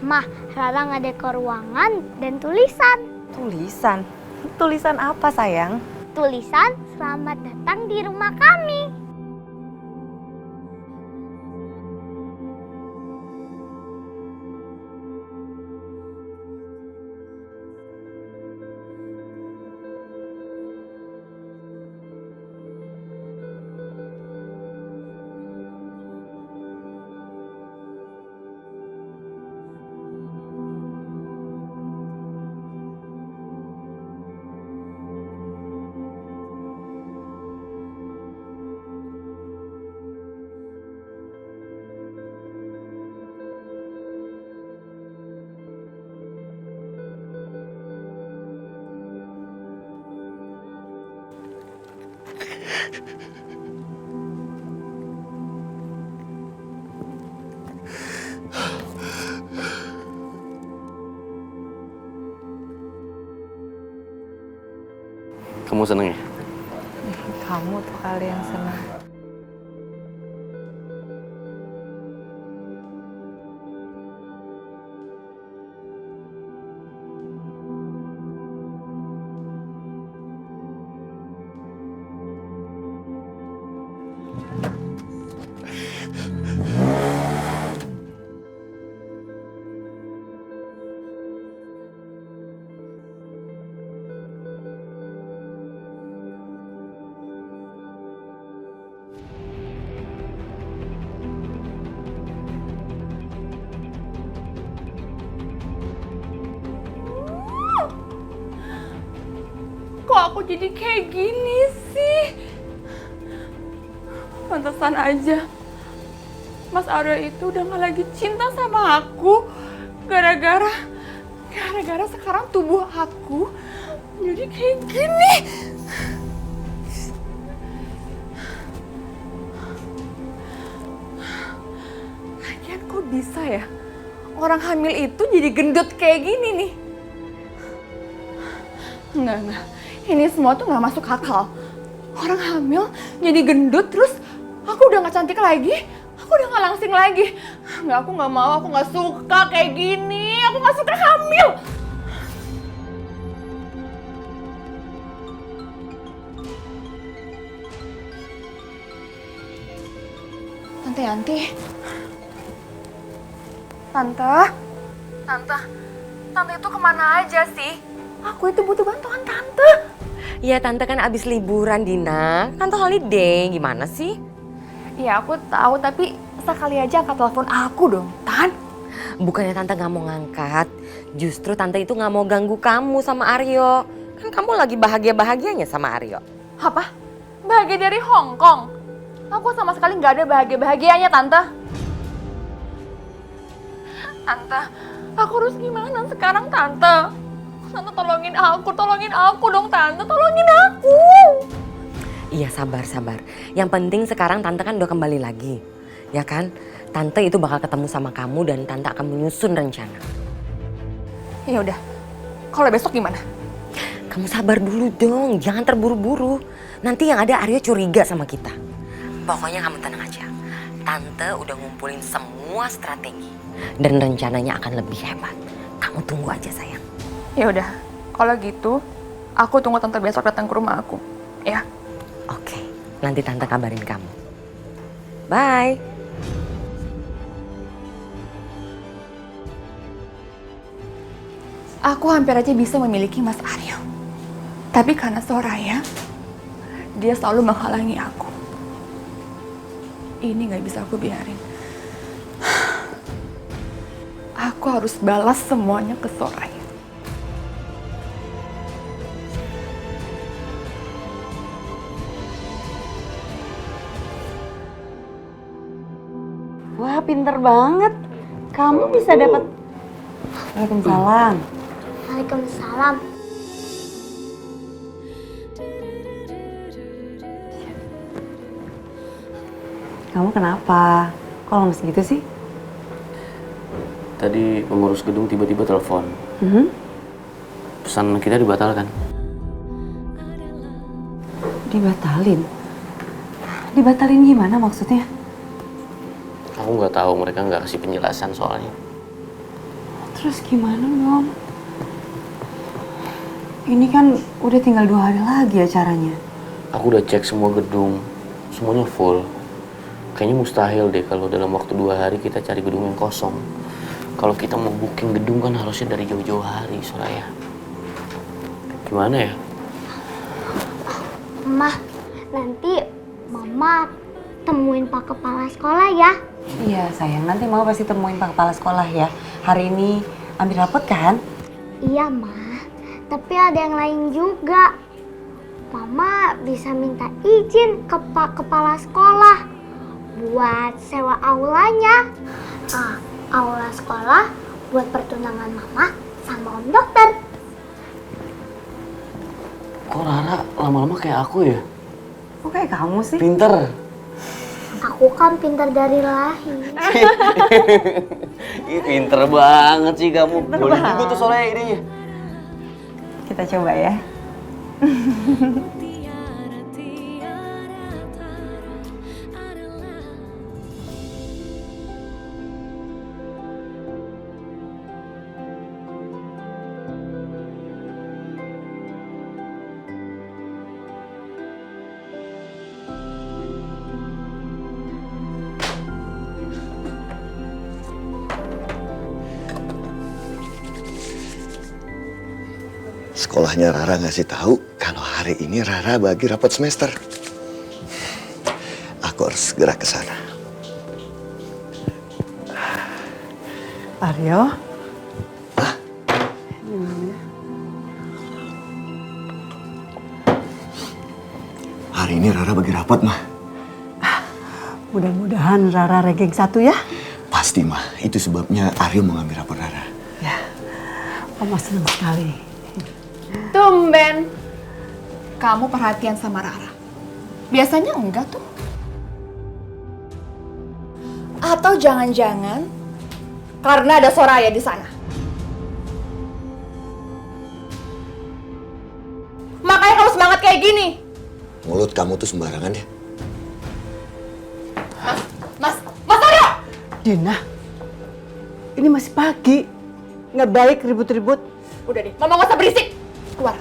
Ma, Rara ngade ke ruangan dan tulisan. Tulisan? Tulisan apa, sayang? Tulisan selamat datang di rumah kami. Kamu seneng ya? Kamu tuh kali yang senang. Kok aku jadi kayak gini sih? Pantesan aja Mas Aryo itu udah gak lagi cinta sama aku. Gara-gara sekarang tubuh aku jadi kayak gini. Lagian kok bisa ya orang hamil itu jadi gendut kayak gini nih? Enggak. Ini semua tuh gak masuk akal. Orang hamil jadi gendut terus aku udah gak cantik lagi. Aku udah gak langsing lagi. Enggak, aku gak mau, aku gak suka kayak gini. Aku gak suka hamil. Yanti. Tante itu kemana aja sih? Aku itu butuh bantuan Tante. Ya Tante kan abis liburan Dina. Tante holiday, gimana sih? Ya aku tahu, tapi sekali aja angkat telepon aku dong, Tan. Bukannya Tante gak mau ngangkat, justru Tante itu gak mau ganggu kamu sama Aryo. Kan kamu lagi bahagia-bahagianya sama Aryo. Apa? Bahagia dari Hong Kong? Aku sama sekali nggak ada bahagia-bahagianya, Tante. Tante, aku harus gimana sekarang, Tante? Tante tolongin aku dong, Tante. Tolongin aku. Iya sabar. Yang penting sekarang Tante kan udah kembali lagi. Ya kan? Tante itu bakal ketemu sama kamu dan Tante akan menyusun rencana. Ya udah. Kalau besok gimana? Kamu sabar dulu dong, jangan terburu-buru. Nanti yang ada Aryo curiga sama kita. Pokoknya kamu tenang aja. Tante udah ngumpulin semua strategi dan rencananya akan lebih hebat. Kamu tunggu aja sayang. Ya udah. Kalau gitu, aku tunggu Tante besok datang ke rumah aku. Ya. Oke, nanti Tante kabarin kamu. Bye. Aku hampir aja bisa memiliki Mas Aryo. Tapi karena Soraya, dia selalu menghalangi aku. Ini gak bisa aku biarin. Aku harus balas semuanya ke Soraya. Wah, pinter banget. Kamu bisa dapat. Waalaikumsalam. Waalaikumsalam. Kamu kenapa? Kok lemes gitu sih? Tadi pengurus gedung tiba-tiba telepon. Pesan kita dibatalkan. Dibatalin? Dibatalin gimana maksudnya? Aku nggak tahu, mereka nggak kasih penjelasan soalnya. Terus gimana dong? Ini kan udah tinggal 2 hari lagi acaranya. Aku udah cek semua gedung, semuanya full. Kayaknya mustahil deh kalau dalam waktu 2 hari kita cari gedung yang kosong. Kalau kita mau booking gedung kan harusnya dari jauh-jauh hari, Soraya. Gimana ya? Mah, nanti Mama temuin Pak Kepala Sekolah ya. Iya sayang, nanti Mama pasti temuin Pak Kepala Sekolah ya. Hari ini ambil rapot kan? Iya, Ma. Tapi ada yang lain juga. Mama bisa minta izin ke Pak Kepala Sekolah buat sewa aulanya. Aula sekolah buat pertunangan Mama sama Om Dokter. Kok Rara lama-lama kayak aku ya? Kok kayak kamu sih? Pinter. Aku kan pintar dari lahir. Ih, pinter banget sih kamu. Boleh juga tuh Soraya idenya. Kita coba ya. Sekolahnya Rara ngasih tahu kalau hari ini Rara bagi rapat semester. Aku harus segera ke sana. Aryo? Hari ini Rara bagi rapat, Mah. Mudah-mudahan Rara ranking 1 ya. Pasti, Mah. Itu sebabnya Aryo mau ngambil rapor Rara. Ya, Mama senang sekali. Tumben. Kamu perhatian sama Rara. Biasanya enggak tuh. Atau jangan-jangan karena ada Soraya di sana. Makanya kamu semangat kayak gini. Mulut kamu tuh sembarangan ya. Mas Aryo! Dina, ini masih pagi. Nggak baik ribut-ribut. Udah deh, Mama nggak usah berisik. Keluar.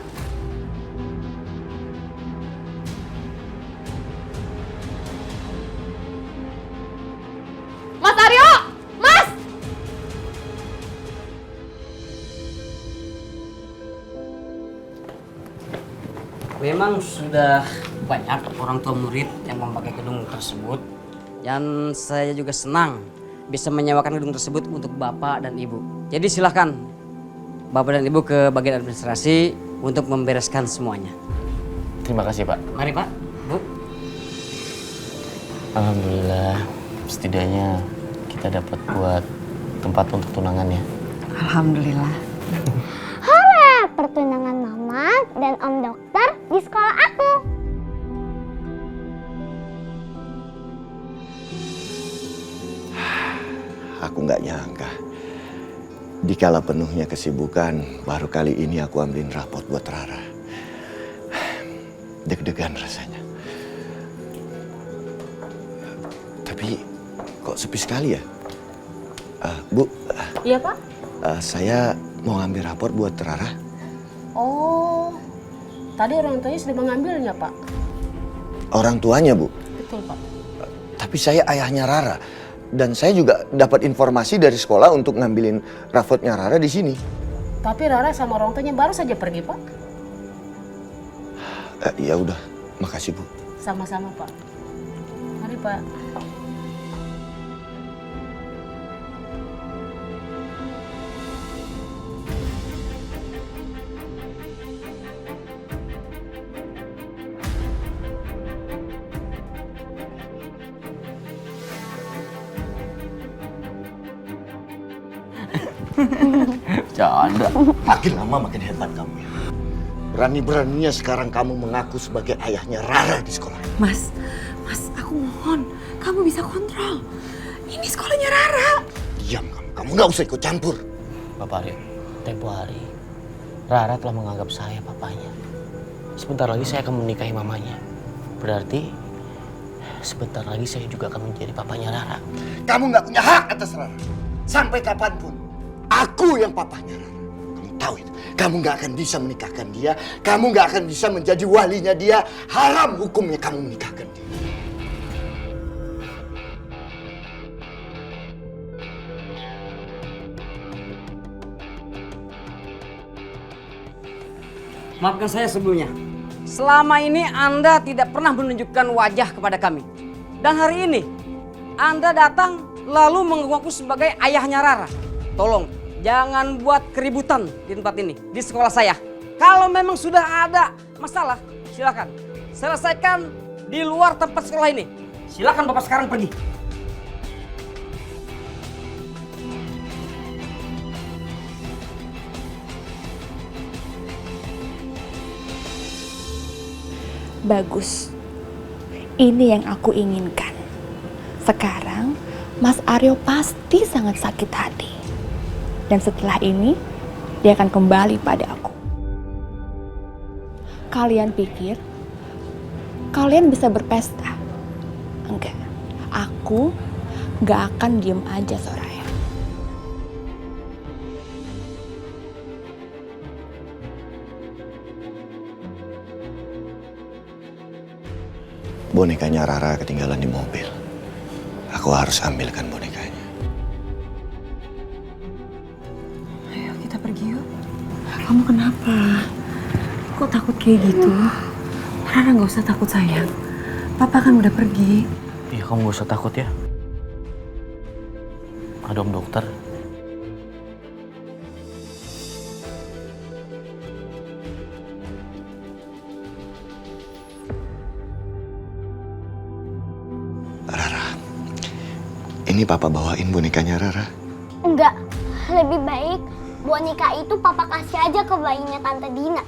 Memang sudah banyak orang tua murid yang memakai gedung tersebut. Dan saya juga senang bisa menyewakan gedung tersebut untuk Bapak dan Ibu. Jadi silahkan Bapak dan Ibu ke bagian administrasi untuk membereskan semuanya. Terima kasih, Pak. Mari Pak, Bu. Alhamdulillah, setidaknya kita dapat buat tempat untuk tunangannya. Alhamdulillah. Hore, pertunangan Mama dan Om Dokter di sekolah aku. Aku nggak nyangka. Dikala penuhnya kesibukan, baru kali ini aku ambilin rapot buat Rara. Deg-degan rasanya. Tapi kok sepi sekali ya? Bu. Iya, Pak? Saya mau ambil rapor buat Rara. Oh, tadi orang tuanya sudah mengambilnya, Pak. Orang tuanya, Bu. Betul, Pak. Tapi saya ayahnya Rara. Dan saya juga dapat informasi dari sekolah untuk ngambilin rapotnya Rara di sini. Tapi Rara sama orang tuanya baru saja pergi, Pak. Ya udah, makasih Bu. Sama-sama, Pak. Mari, Pak. Canda. Makin lama makin hebat kamu ya. Berani-beraninya sekarang kamu mengaku sebagai ayahnya Rara di sekolah. Mas, aku mohon, kamu bisa kontrol. Ini sekolahnya Rara. Diam kamu nggak usah ikut campur. Bapak Aryo, tempo hari Rara telah menganggap saya papanya. Sebentar lagi saya akan menikahi mamanya. Berarti sebentar lagi saya juga akan menjadi papanya Rara. Kamu nggak punya hak atas Rara. Sampai kapanpun. Aku yang papanya Rara. Kamu tahu itu. Kamu nggak akan bisa menikahkan dia. Kamu nggak akan bisa menjadi walinya dia. Haram hukumnya kamu menikahkan dia. Maafkan saya sebelumnya. Selama ini Anda tidak pernah menunjukkan wajah kepada kami. Dan hari ini Anda datang lalu mengaku sebagai ayahnya Rara. Tolong jangan buat keributan di tempat ini, di sekolah saya. Kalau memang sudah ada masalah, silakan selesaikan di luar tempat sekolah ini. Silakan Bapak sekarang pergi. Bagus. Ini yang aku inginkan. Sekarang Mas Aryo pasti sangat sakit hati. Dan setelah ini dia akan kembali pada aku. Kalian pikir kalian bisa berpesta? Enggak. Aku gak akan diem aja, Soraya. Bonekanya Rara ketinggalan di mobil. Aku harus ambilkan bonekanya. Ayo kita pergi yuk. Kamu kenapa? Kok takut kayak gitu? Rara nggak usah takut sayang. Papa kan udah pergi. Iya, kamu gak usah takut ya. Ada Om Dokter. Ini Papa bawain bonekanya Rara. Enggak, lebih baik boneka itu Papa kasih aja ke bayinya Tante Dina.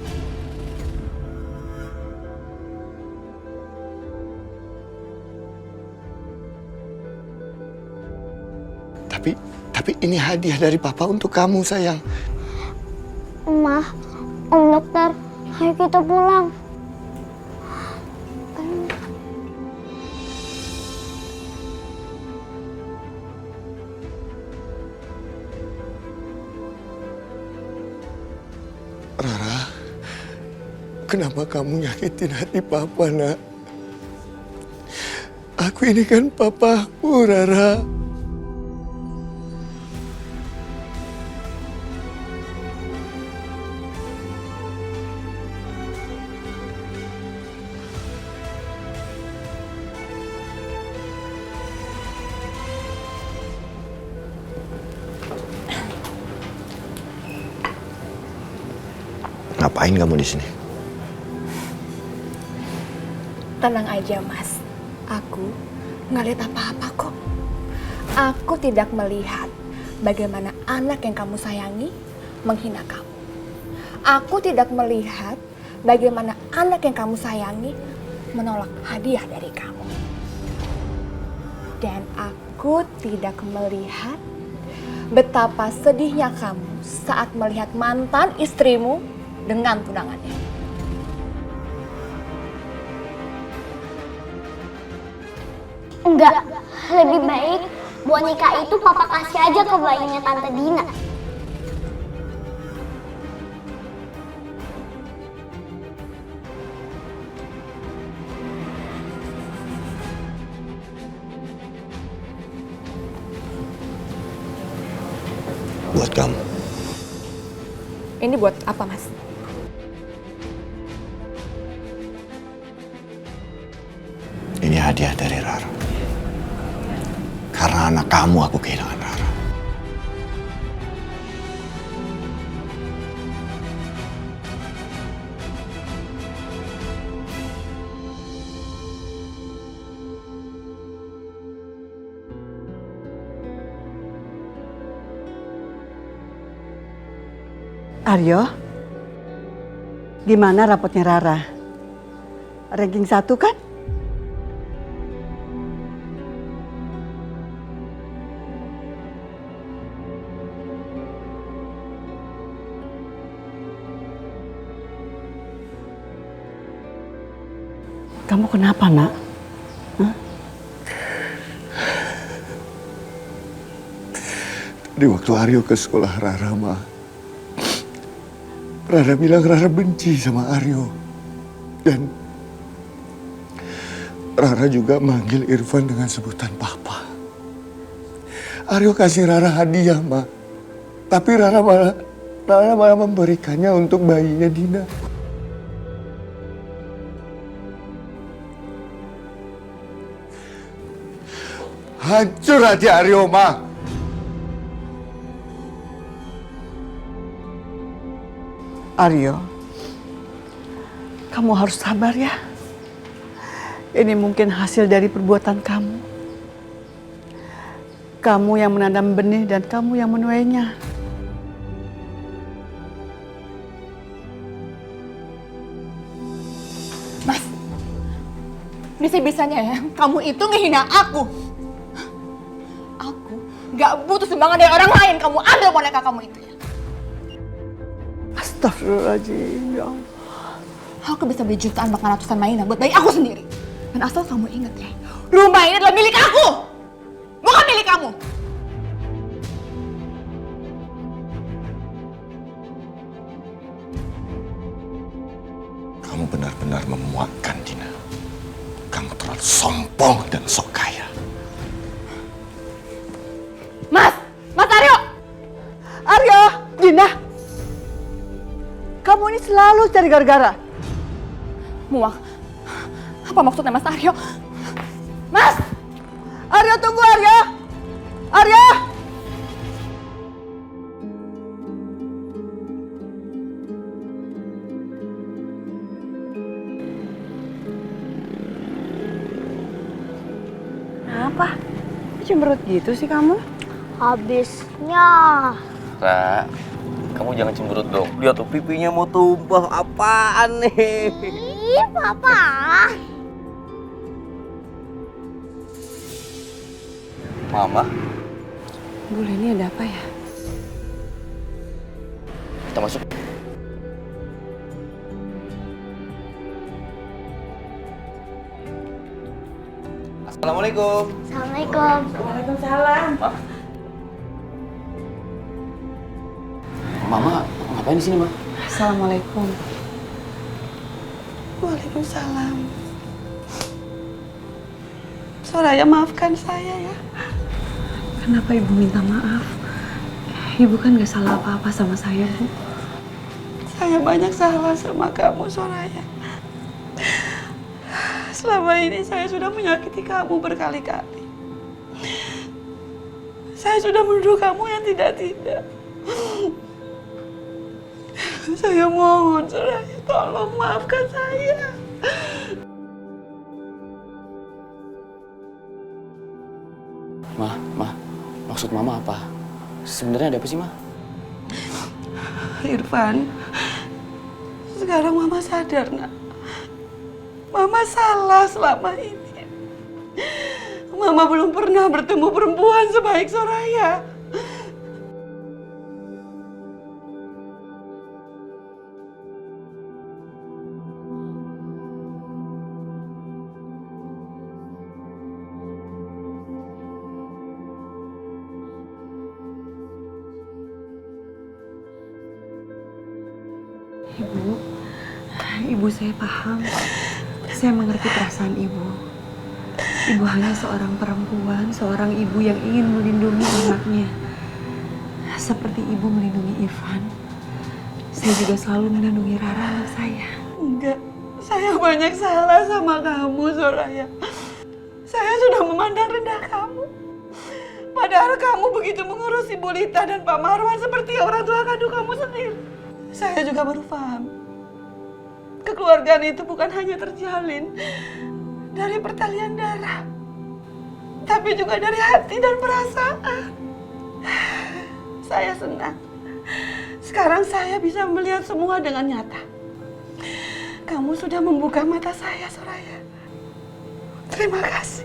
Tapi ini hadiah dari Papa untuk kamu, sayang. Mah, Om Dokter, ayo kita pulang. Rara, kenapa kamu nyakitin hati Papa, nak? Aku ini kan papamu, Rara. Ngapain kamu di sini? Tenang aja, Mas. Aku nggak lihat apa-apa kok. Aku tidak melihat bagaimana anak yang kamu sayangi menghina kamu. Aku tidak melihat bagaimana anak yang kamu sayangi menolak hadiah dari kamu. Dan aku tidak melihat betapa sedihnya kamu saat melihat mantan istrimu dengan tunangannya. Enggak, lebih baik boneka itu papa kasih aja ke bayinya Tante Dina. Buat kamu. Ini buat apa, Mas? Ini hadiah dari Rara. Karena anak kamu aku kehilangan Rara. Aryo, gimana rapotnya Rara? Ranking 1 kan? Kamu kenapa, Nak? Hah? Di waktu Aryo ke sekolah Rara, Ma. Rara bilang Rara benci sama Aryo. Dan Rara juga manggil Irfan dengan sebutan Papa. Aryo kasih Rara hadiah, Ma. Tapi Rara malah memberikannya untuk bayinya Dina. Hancur hati Aryo, Ma. Aryo, kamu harus sabar ya. Ini mungkin hasil dari perbuatan kamu. Kamu yang menanam benih dan kamu yang menuainya. Mas, bisa-bisanya ya, kamu itu ngehina aku. Aku gak butuh sumbangan dari orang lain, kamu ambil boneka kamu itu ya. Astagfirullahaladzim, ya Allah. Aku bisa beli jutaan bahkan ratusan mainan buat bayi aku sendiri. Dan asal kamu ingat ya, rumah ini adalah milik aku, bukan milik kamu. Kamu benar-benar memuakkan, Dina. Kamu terlalu sombong dan sok kaya. Mas Aryo! Aryo, Dina. Kamu ini selalu cari gara-gara. Muak. Apa maksudnya Mas Aryo? Mas! Aryo, tunggu Aryo! Aryo! Kenapa? Cemberut gitu sih kamu? Habisnya. Ra, kamu jangan cemberut dong. Lihat tuh pipinya mau tumpah. Apaan nih? Ih, Papa. Mama, Bu Leni ada apa ya? kita masuk. Assalamualaikum. Assalamualaikum. Waalaikumsalam. Mama, ngapain di sini, Ma? Assalamualaikum. Waalaikumsalam. Soraya, maafkan saya ya. Kenapa Ibu minta maaf? Ibu kan gak salah apa-apa sama saya, Bu. Saya banyak salah sama kamu, Soraya. Selama ini saya sudah menyakiti kamu berkali-kali. Saya sudah menuduh kamu yang tidak-tidak. Saya mohon, Soraya, tolong maafkan saya. Ma, maksud Mama apa? Sebenarnya ada apa sih, Ma? Irfan, sekarang Mama sadar, nak. Mama salah selama ini. Mama belum pernah bertemu perempuan sebaik Soraya. Ibu saya paham. Saya mengerti perasaan ibu. Ibu hanya seorang perempuan, seorang ibu yang ingin melindungi anaknya. Seperti ibu melindungi Irfan, saya juga selalu melindungi Rara, anak saya. Enggak, saya banyak salah sama kamu, Soraya. Saya sudah memandang rendah kamu. Padahal kamu begitu mengurus Ibu Lita dan Pak Marwan seperti orang tua kandung kamu sendiri. Saya juga baru paham. Kekeluargaan itu bukan hanya terjalin dari pertalian darah, tapi juga dari hati dan perasaan. Saya senang. Sekarang saya bisa melihat semua dengan nyata. Kamu sudah membuka mata saya, Soraya. Terima kasih.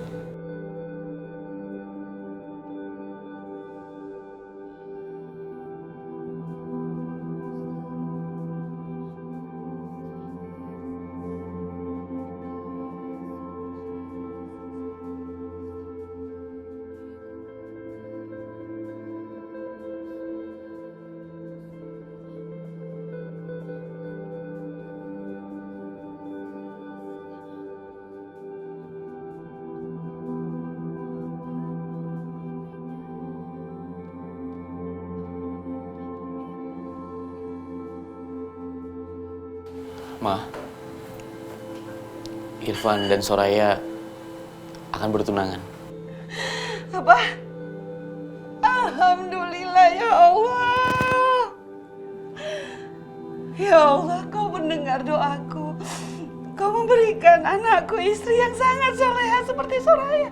Ma, Irfan dan Soraya akan bertunangan. Apa? Alhamdulillah, ya Allah. Ya Allah, Kau mendengar doaku. Kau memberikan anakku istri yang sangat soleha seperti Soraya.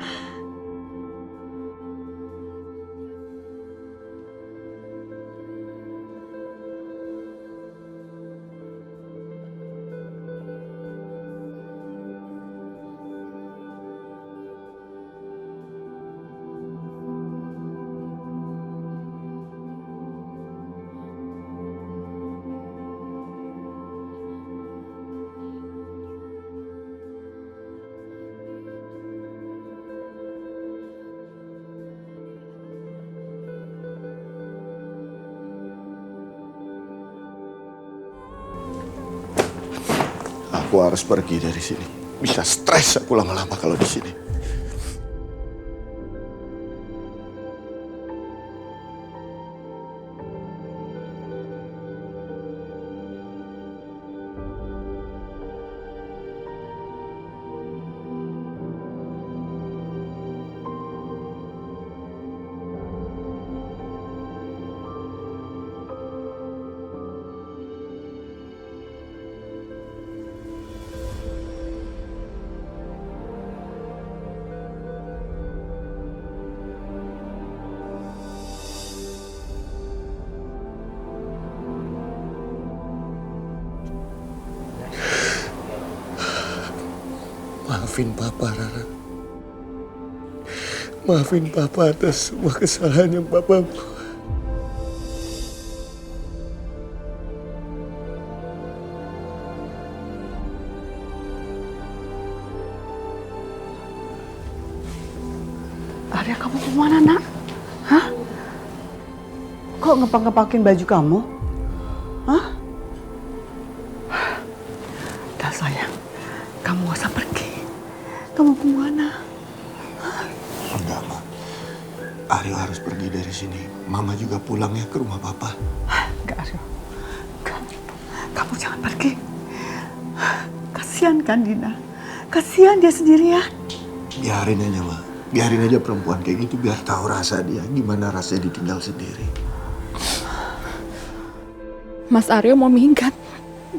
Aku harus pergi dari sini. Bisa stres aku lama-lama kalau di sini. Maafin Papa, Rara. Maafin Papa atas semua kesalahan yang Papa buat. Arya, kamu kemana, nak? Hah? Kok ngepak-ngepakin baju kamu? Hah? Dah sayang, kamu gak usah pergi. Kamu kemana? Enggak, Ma. Aryo harus pergi dari sini. Mama juga pulang ya ke rumah Papa. Enggak, Aryo. Enggak. Kamu jangan pergi. Kasihan kan Dina? Kasihan dia sendirian. Biarin aja, Ma. Biarin aja perempuan kayak gitu biar tahu rasa dia. Gimana rasanya ditinggal sendiri. Mas Aryo mau minggat.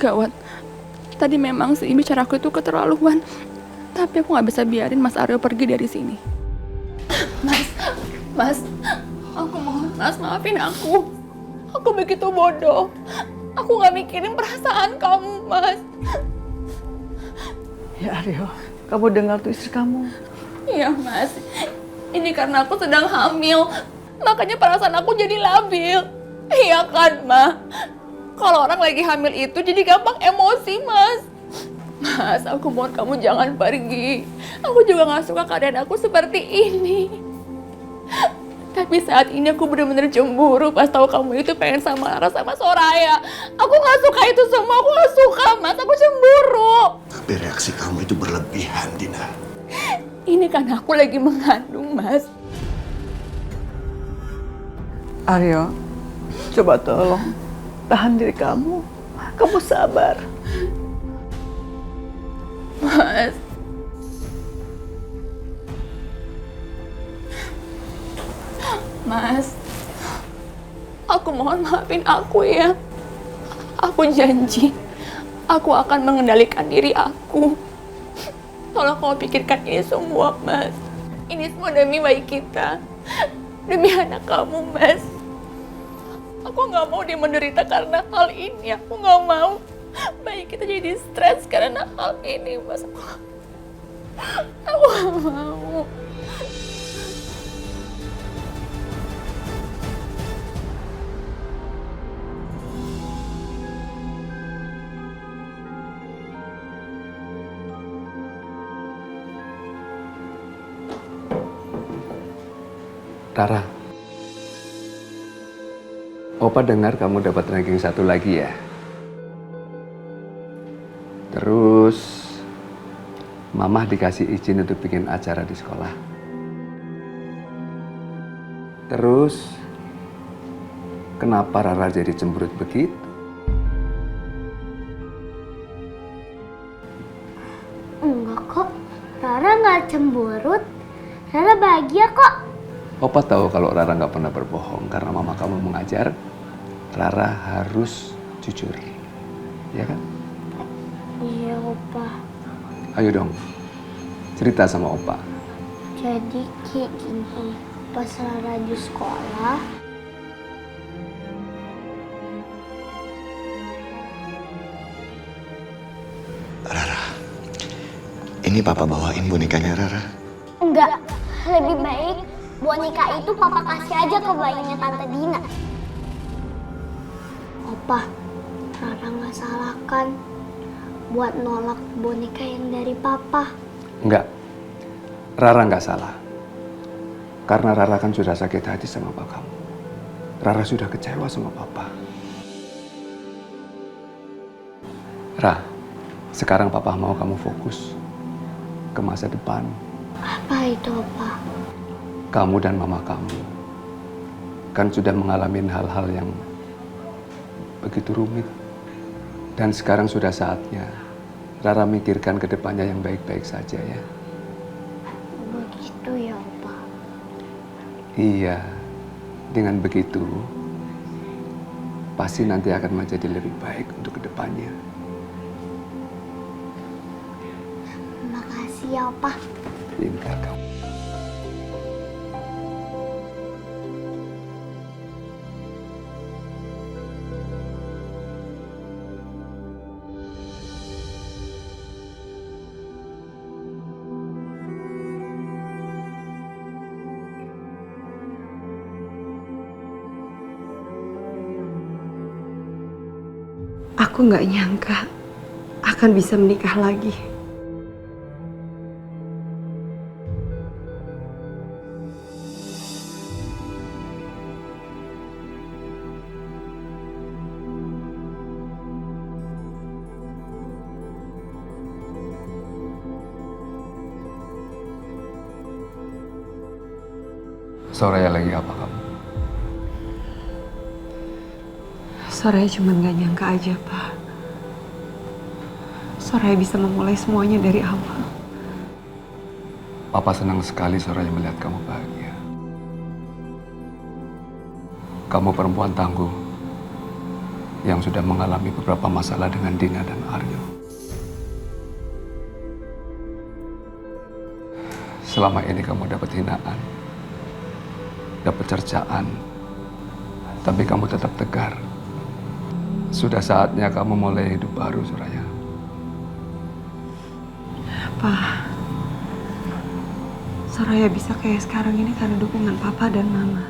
Gawat. Tadi memang si bicaraku itu keterlaluan. Tapi aku gak bisa biarin Mas Aryo pergi dari sini. Mas, aku mohon Mas, maafin aku. Aku begitu bodoh. Aku gak mikirin perasaan kamu, Mas. Ya Aryo, kamu dengar tuh istri kamu. Iya, Mas. Ini karena aku sedang hamil. Makanya perasaan aku jadi labil. Iya kan, Ma? Kalau orang lagi hamil itu jadi gampang emosi, Mas. Mas, aku mohon kamu jangan pergi. Aku juga gak suka keadaan aku seperti ini. Tapi saat ini aku benar-benar cemburu pas tahu kamu itu pengen sama Rara sama Soraya. Aku gak suka itu semua, aku gak suka, Mas. Aku cemburu. Tapi reaksi kamu itu berlebihan, Dina. Ini kan aku lagi mengandung, Mas. Aryo, coba tolong tahan diri kamu. Kamu sabar. Mas. Mas. Aku mohon maafin aku ya. Aku janji. Aku akan mengendalikan diri aku. Tolong kamu pikirkan ini semua, Mas. Ini semua demi baik kita. Demi anak kamu, Mas. Aku gak mau dia menderita karena hal ini. Aku gak mau bayi kita jadi stres karena hal ini, Mas. Aku gak mau. Rara, Opa dengar kamu dapat ranking 1 lagi ya. Terus, Mama dikasih izin untuk bikin acara di sekolah. Terus, kenapa Rara jadi cemberut begitu? Enggak kok, Rara nggak cemburut. Rara bahagia kok. Opa tahu kalau Rara nggak pernah berbohong karena Mama kamu mengajar Rara harus jujur, ya kan? Iya, Opa. Ayo dong, cerita sama Opa. Jadi kayak gini, pas Rara di sekolah, Rara, ini Papa bawain bonekanya Rara. enggak, lebih baik boneka itu Papa kasih aja ke bayinya Tante Dina. Opa, Rara nggak salah kan buat nolak boneka yang dari Papa? Enggak, Rara nggak salah. Karena Rara kan sudah sakit hati sama Papa kamu. Rara sudah kecewa sama Papa. Ra, sekarang Papa mau kamu fokus ke masa depan. Apa itu, Opa? Kamu dan Mama kamu kan sudah mengalami hal-hal yang begitu rumit. Dan sekarang sudah saatnya Rara mikirkan ke depannya yang baik-baik saja ya. Begitu ya, Opa? Iya, dengan begitu pasti nanti akan menjadi lebih baik untuk kedepannya. Makasih ya, Opa. Pintar kamu. Aku nggak nyangka akan bisa menikah lagi. Soraya lagi apa kamu? Soraya cuma nggak nyangka aja, Pak. Soraya bisa memulai semuanya dari awal. Papa senang sekali Soraya melihat kamu bahagia. Kamu perempuan tangguh yang sudah mengalami beberapa masalah dengan Dina dan Aryo. Selama ini kamu dapat hinaan, dapat cercaan, tapi kamu tetap tegar. Sudah saatnya kamu mulai hidup baru, Soraya. Pa, Soraya bisa kayak sekarang ini karena dukungan Papa dan Mama.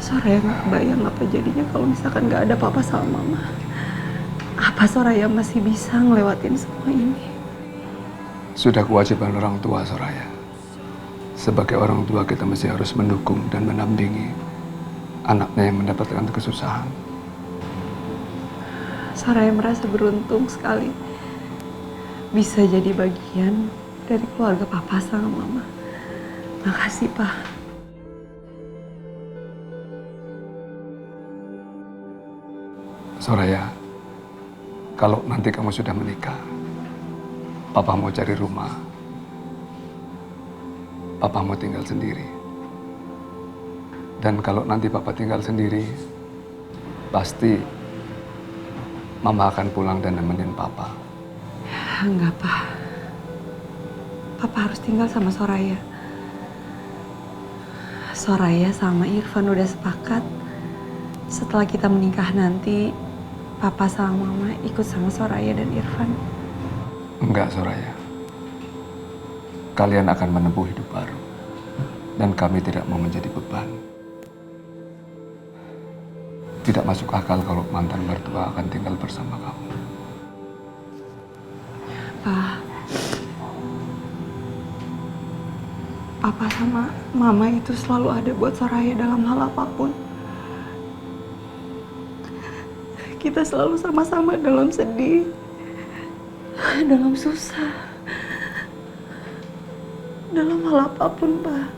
Soraya nggak kebayang apa jadinya kalau misalkan nggak ada Papa sama Mama. Apa Soraya masih bisa ngelewatin semua ini? Sudah kewajiban orang tua, Soraya. Sebagai orang tua kita mesti harus mendukung dan mendampingi anaknya yang mendapatkan kesusahan. Soraya merasa beruntung sekali bisa jadi bagian dari keluarga Papa sama Mama. Makasih, Pak. Soraya, kalau nanti kamu sudah menikah, Papa mau cari rumah. Papa mau tinggal sendiri. Dan kalau nanti Papa tinggal sendiri, pasti Mama akan pulang dan nemenin Papa. Enggak, Pak. Papa harus tinggal sama Soraya. Soraya sama Irfan udah sepakat setelah kita menikah nanti, Papa sama Mama ikut sama Soraya dan Irfan. Enggak, Soraya. Kalian akan menempuh hidup baru. Dan kami tidak mau menjadi beban. Tidak masuk akal kalau mantan mertua akan tinggal bersama kamu. Pa, Papa sama Mama itu selalu ada buat Soraya dalam hal apapun. Kita selalu sama-sama dalam sedih, dalam susah, dalam hal apapun, Pak.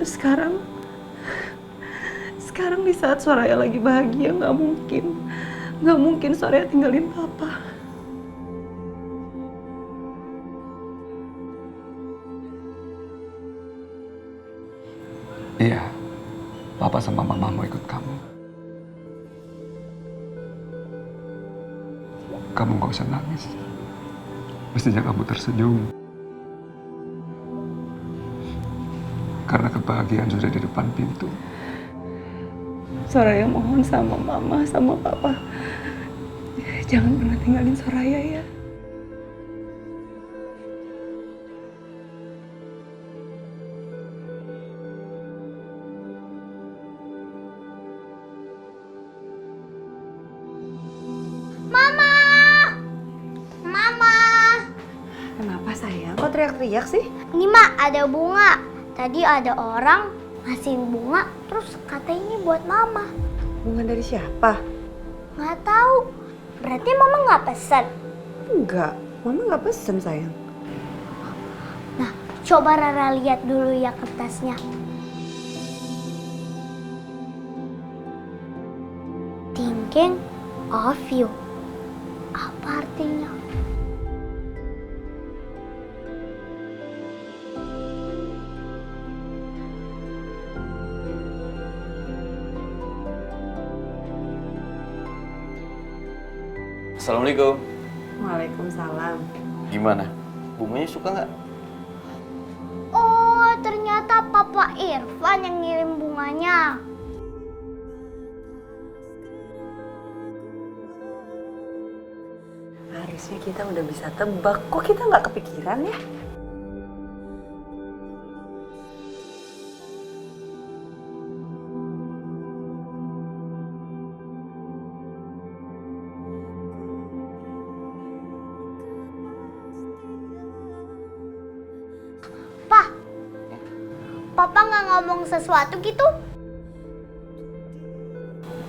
Sekarang di saat Soraya lagi bahagia, nggak mungkin Soraya tinggalin Papa. Iya, Papa sama Mama mau ikut kamu. Kamu gak usah nangis. Mestinya kamu tersenyum. Karena kebahagiaan sudah di depan pintu. Soraya mohon sama Mama, sama Papa, jangan pernah tinggalin Soraya ya. Kok teriak-teriak sih? Ini Mak, ada bunga. Tadi ada orang ngasih bunga, terus katanya ini buat Mama. Bunga dari siapa? Nggak tahu. Berarti Mama nggak pesen? Enggak, Mama nggak pesen sayang. Nah, coba Rara lihat dulu ya kertasnya. Thinking of you. Apa artinya? Assalamualaikum. Waalaikumsalam. Gimana? Bunganya suka nggak? Oh, ternyata Papa Irfan yang ngirim bunganya. Harusnya kita udah bisa tebak. Kok kita nggak kepikiran ya? Papa nggak ngomong sesuatu gitu?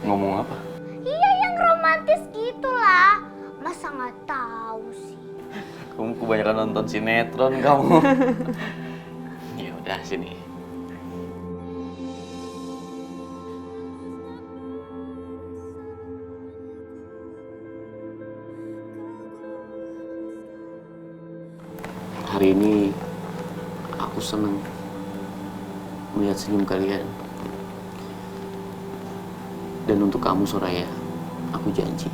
Ngomong apa? Iya, yang romantis gitulah. Masa nggak tahu sih? Kamu kebanyakan nonton sinetron kamu. Ya udah sini. Hari ini aku senang melihat senyum kalian. Dan untuk kamu Soraya, aku janji,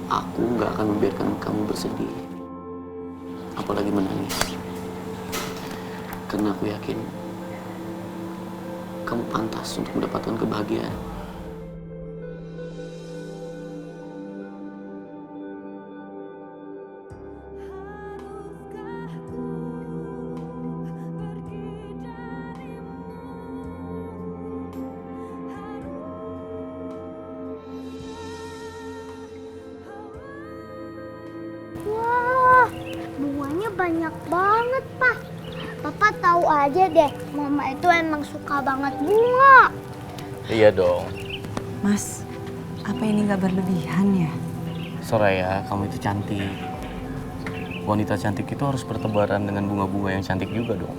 aku nggak akan membiarkan kamu bersedih, apalagi menangis. Karena aku yakin kamu pantas untuk mendapatkan kebahagiaan. Wah, bunganya banyak banget, Pak. Papa tahu aja deh, Mama itu emang suka banget bunga. Iya dong. Mas, apa ini nggak berlebihan ya? Soraya, kamu itu cantik. Wanita cantik itu harus bertebaran dengan bunga-bunga yang cantik juga dong.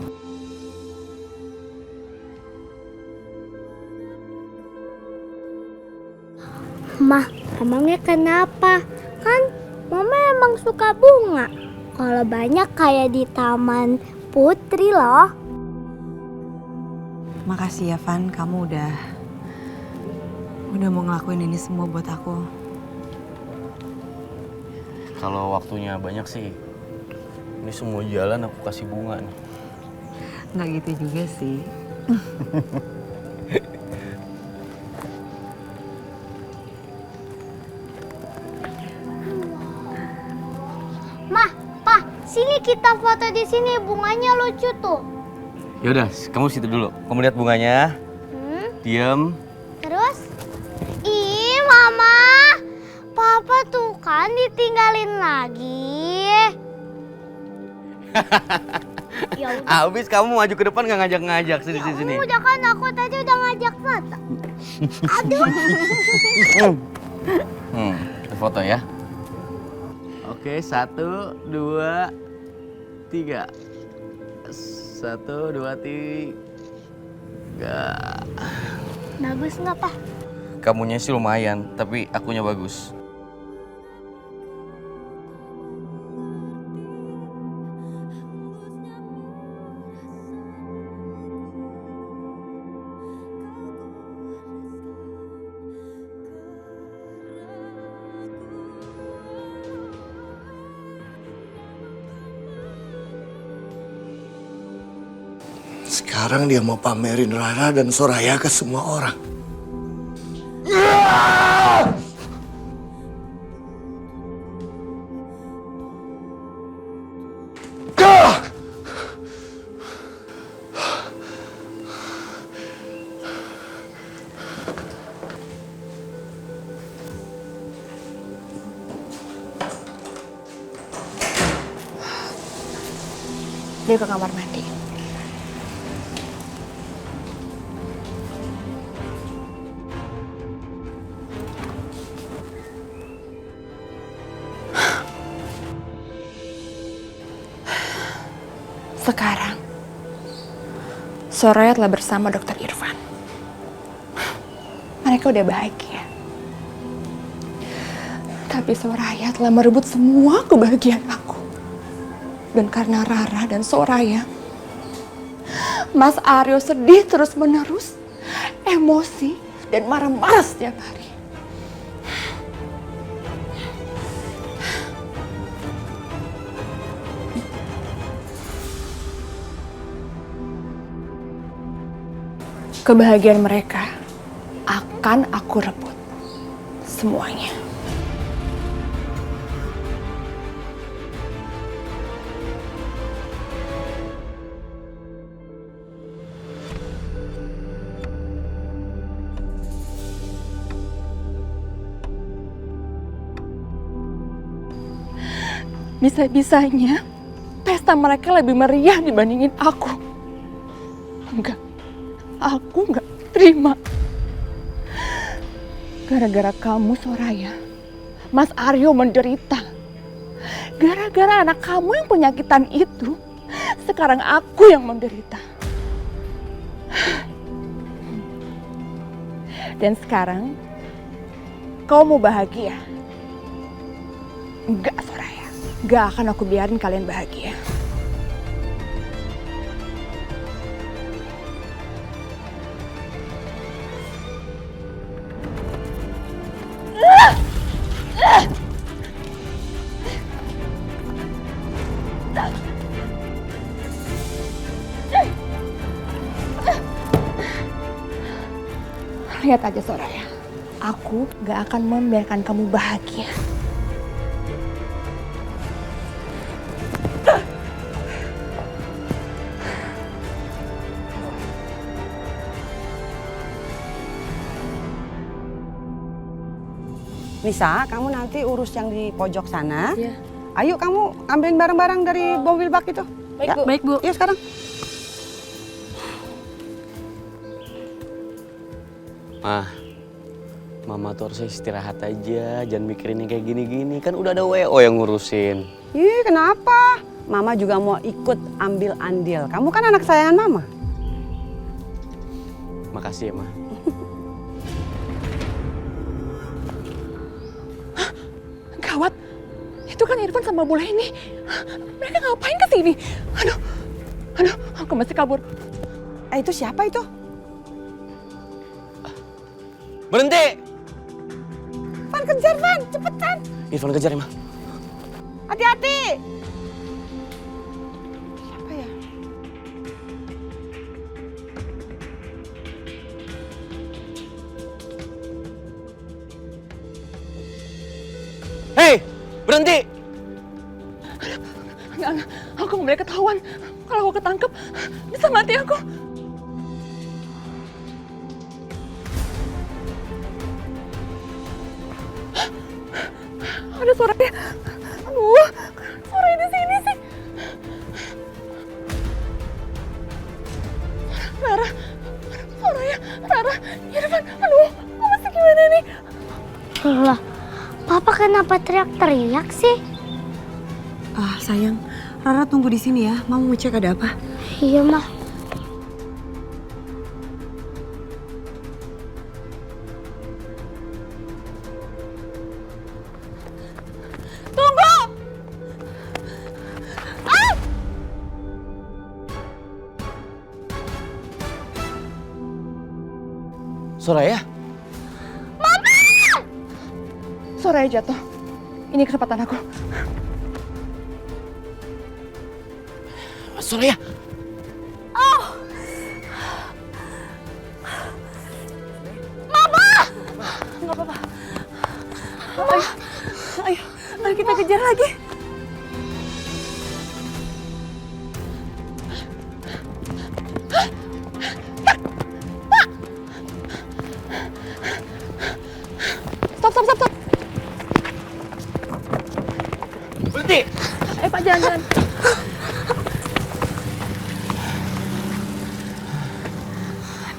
Mah, emangnya kenapa? Kan Mama emang suka bunga. Kalau banyak kayak di Taman Putri loh. Makasih ya Van, kamu udah mau ngelakuin ini semua buat aku. Kalau waktunya banyak sih, ini semua jalan aku kasih bunga nih. Nggak gitu juga sih. Mah, Pa, sini kita foto di sini, bunganya lucu tuh. Yaudah, kamu situ dulu. Kamu lihat bunganya. Diam. Terus? Ih, Mama. Papa tuh kan ditinggalin lagi. Ya udah. Abis kamu maju ke depan nggak ngajak-ngajak sini sini. Udah kan aku tadi udah ngajak foto. Aduh. Foto ya. Oke, 1, 2, 3. 1, 2, 3. Bagus nggak, Pak? Kamunya sih lumayan, tapi akunya bagus. Sekarang dia mau pamerin Rara dan Soraya ke semua orang. Dia ke kamar mandi. Sekarang, Soraya telah bersama Dr. Irfan. Mereka udah bahagia. Tapi Soraya telah merebut semua kebahagiaan aku. Dan karena Rara dan Soraya, Mas Aryo sedih terus-menerus, emosi, dan marah-marah setiap hari. Kebahagiaan mereka akan aku rebut semuanya. Bisa-bisanya pesta mereka lebih meriah dibandingin aku. Enggak. Aku nggak terima. Gara-gara kamu, Soraya, Mas Aryo menderita. Gara-gara anak kamu yang penyakitan itu, sekarang aku yang menderita. Dan sekarang, kau mau bahagia? Enggak, Soraya. Enggak akan aku biarin kalian bahagia. Lihat aja Soraya, aku gak akan membiarkan kamu bahagia. Nisa, kamu nanti urus yang di pojok sana. Iya. Ayo kamu ambilin barang-barang dari mobil bak itu. Baik, Bu. Baik, Bu. Yuk sekarang. Mama tuh harusnya istirahat aja, jangan mikirin yang kayak gini-gini. Kan udah ada WO yang ngurusin. Ih, kenapa? Mama juga mau ikut ambil andil. Kamu kan anak sayangan Mama. Makasih ya, Ma. Gawat, itu kan Irfan sama Bule ini. Mereka ngapain ke sini? Aduh, aku mesti kabur. Itu siapa itu? Berhenti! Van, kejar Van, cepetan. Irfan kejar ya, Ma. Hati-hati. Siapa ya? Hei, berhenti! Enggak, aku nggak boleh ketahuan. Kalau aku ketangkep, bisa mati aku. Ada suaranya. Aduh, suaranya di sini sih. Rara, suaranya Rara, Irfan. Aduh, mama gimana nih? Lah, Papa kenapa teriak-teriak sih? Sayang, Rara tunggu di sini ya. Mama mau cek ada apa. Iya, Ma. Tunggu! Ah! Soraya? Mama! Soraya jatuh. Ini kesempatan aku. Soraya! Oh! Mama! Nggak apa-apa. Ayo kita kejar lagi. Stop. Berhenti! Pak, jangan.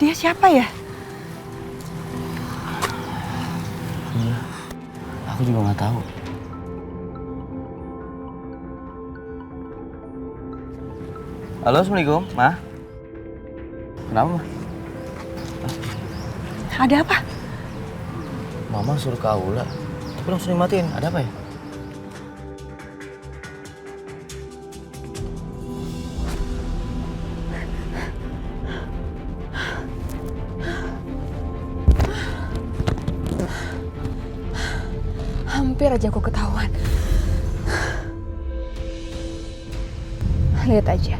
Dia siapa ya? Iya, aku juga nggak tahu. Halo, Assalamualaikum, Ma. Kenapa, Ma? Ada apa? Mama suruh ke aula, tapi langsung dimatiin. Ada apa ya? Hampir aja aku ketahuan. Lihat aja,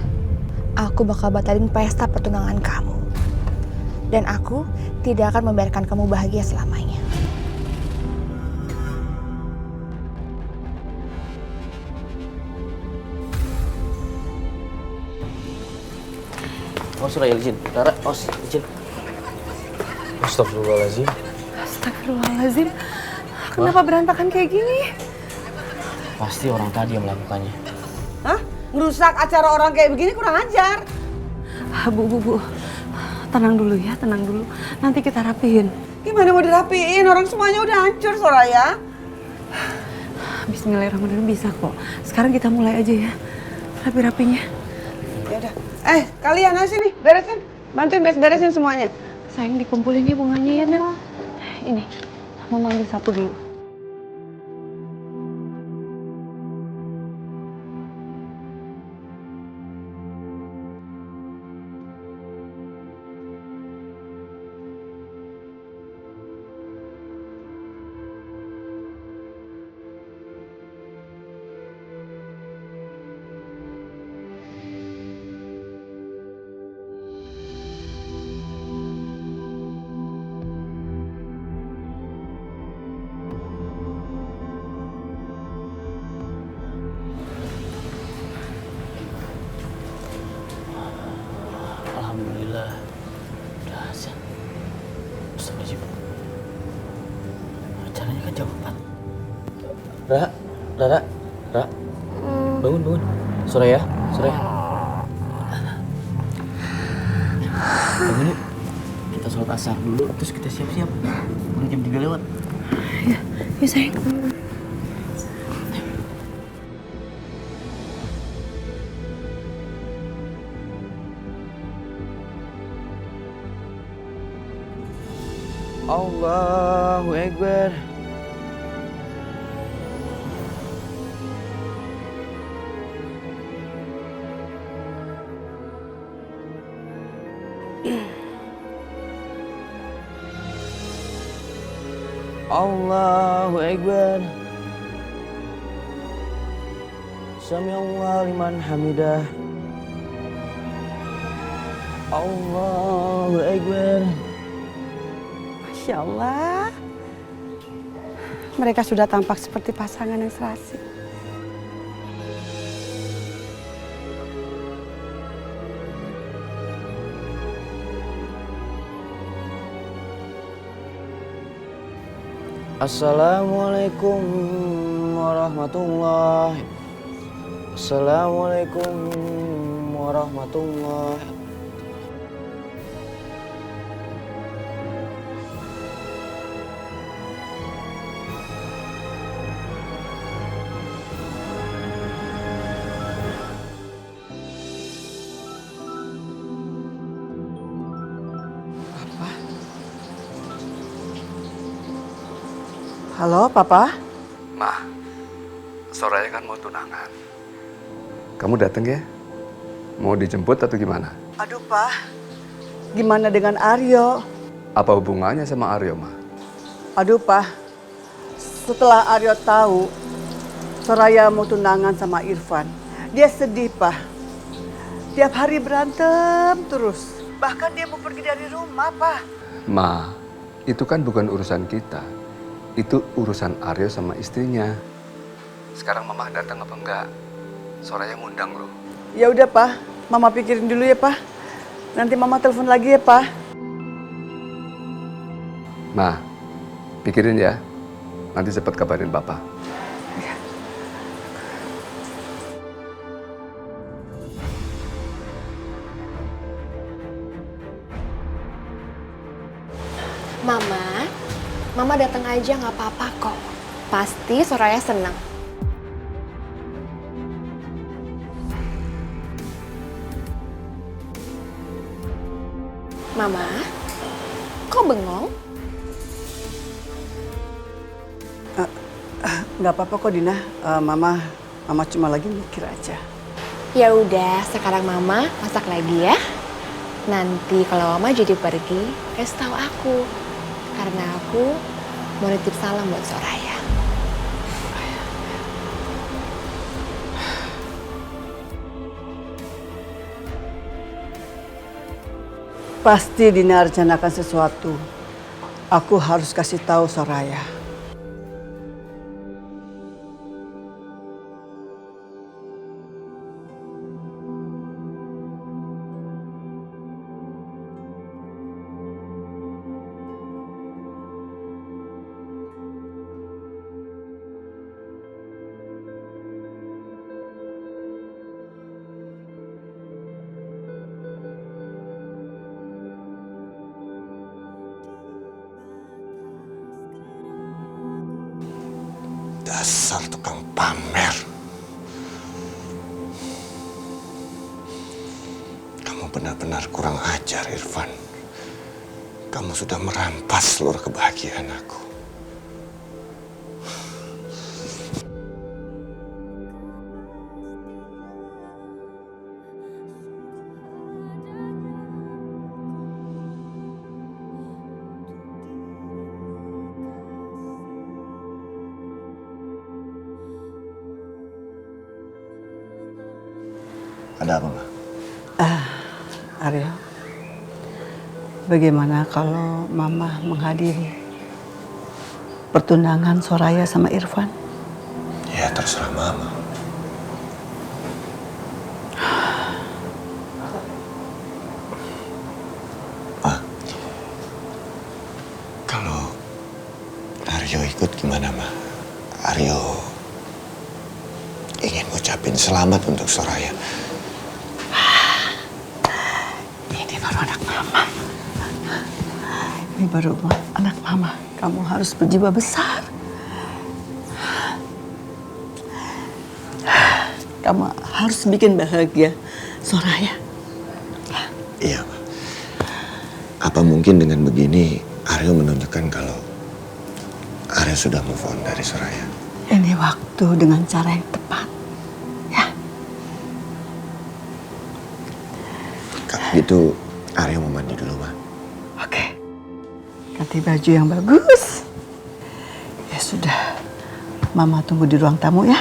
aku bakal batalin pesta pertunangan kamu. Dan aku tidak akan membiarkan kamu bahagia selamanya. Oh, Soraya izin. Rara, izin. Astagfirullahaladzim. Astagfirullahaladzim. Kenapa berantakan kayak gini? Pasti orang tadi yang melakukannya. Hah? Ngerusak acara orang kayak begini kurang ajar. Bu. Tenang dulu ya, tenang dulu. Nanti kita rapihin. Gimana mau dirapiin? Orang semuanya udah hancur, Soraya. Bismillahirrahmanirrahim, bisa kok. Sekarang kita mulai aja ya. Rapi-rapinya. Ya udah. Kalian ayo sini, beresin. Bantuin beresin semuanya. Sayang, dikumpulin ya bunganya ya, Nak. Ini, Mama ambil satu dulu. Mereka jam 4. Rara. Bangun. Soraya. Bangun yuk. Kita sholat asar dulu, terus kita siap-siap. Udah jam 3 lewat. Ya sayang. Allahu Akbar. Allahu Akbar. Sami Allah liman hamidah. Allahu Akbar. Masya Allah. Mereka sudah tampak seperti pasangan yang serasi. Assalamualaikum warahmatullahi. Assalamualaikum warahmatullahi. Halo, Papa. Ma, Soraya kan mau tunangan. Kamu datang ya? Mau dijemput atau gimana? Aduh, Pak. Gimana dengan Aryo? Apa hubungannya sama Aryo, Ma? Aduh, Pak. Setelah Aryo tahu Soraya mau tunangan sama Irfan, dia sedih, Pak. Tiap hari berantem terus. Bahkan dia mau pergi dari rumah, Pak. Ma, itu kan bukan urusan kita. Itu urusan Aryo sama istrinya. Sekarang Mama datang apa enggak? Soraya ngundang loh. Ya udah, Pak. Mama pikirin dulu ya, Pak. Nanti Mama telepon lagi ya, Pak. Ma, pikirin ya. Nanti cepat kabarin Papa. Mama datang aja nggak apa-apa kok. Pasti Soraya senang. Mama, kok bengong? Nggak apa-apa kok, Dina. Mama cuma lagi mikir aja. Ya udah, sekarang Mama masak lagi ya. Nanti kalau Mama jadi pergi, kasih tahu aku. Karena aku mau nitip salam buat Soraya. Pasti Dina rencanakan sesuatu. Aku harus kasih tahu Soraya. Dasar tukang pamer. Kamu benar-benar kurang ajar, Irfan. Kamu sudah merampas seluruh kebahagiaan aku. Ada apa, Ma? Aryo, bagaimana kalau Mama menghadiri pertunangan Soraya sama Irfan? Ya, terserah Mama. Ma, kalau Aryo Aryo ikut gimana, Ma? Aryo ingin ngucapin selamat untuk Soraya. Ini baru anak mama. Ini baru anak mama. Kamu harus berjiwa besar. Kamu harus bikin bahagia Soraya. Iya, Ma. Apa mungkin dengan begini Aryo menunjukkan kalau Aryo sudah move on dari Soraya? Ini waktu dengan cara yang tepat. Kalau gitu Aryo mau mandi dulu, Ma. Oke. Ganti baju yang bagus. Ya sudah. Mama tunggu di ruang tamu ya.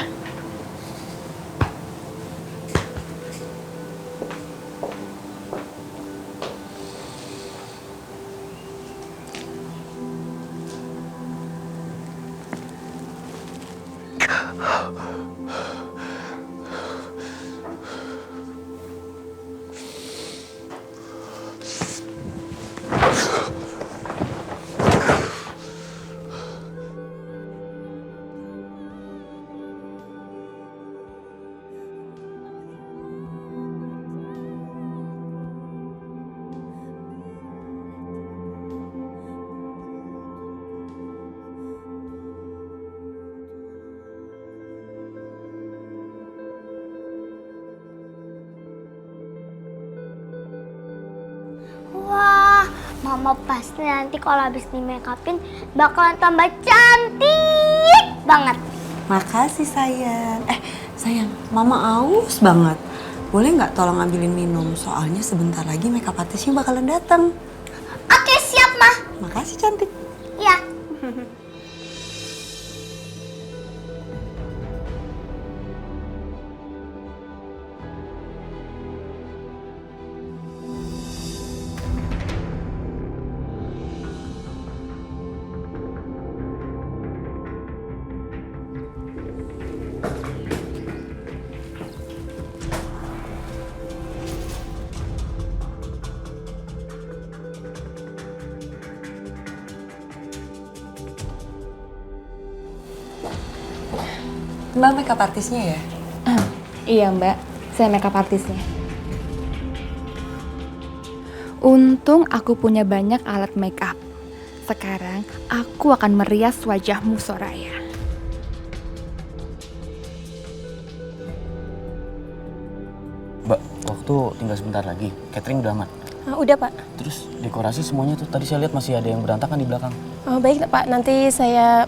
Wah, Mama pasti nanti kalau habis di make upin bakalan tambah cantik banget. Makasih sayang. Sayang, Mama aus banget. Boleh nggak tolong ambilin minum? Soalnya sebentar lagi makeup artisnya bakalan datang. Oke, siap, Ma. Makasih cantik. Ya. Mbak makeup artisnya ya? Iya Mbak, saya makeup artisnya. Untung aku punya banyak alat makeup. Sekarang aku akan merias wajahmu, Soraya. Mbak, waktu tinggal sebentar lagi. Catering udah aman. Udah Pak. Terus dekorasi semuanya tuh tadi saya lihat masih ada yang berantakan di belakang. Baik Pak, nanti saya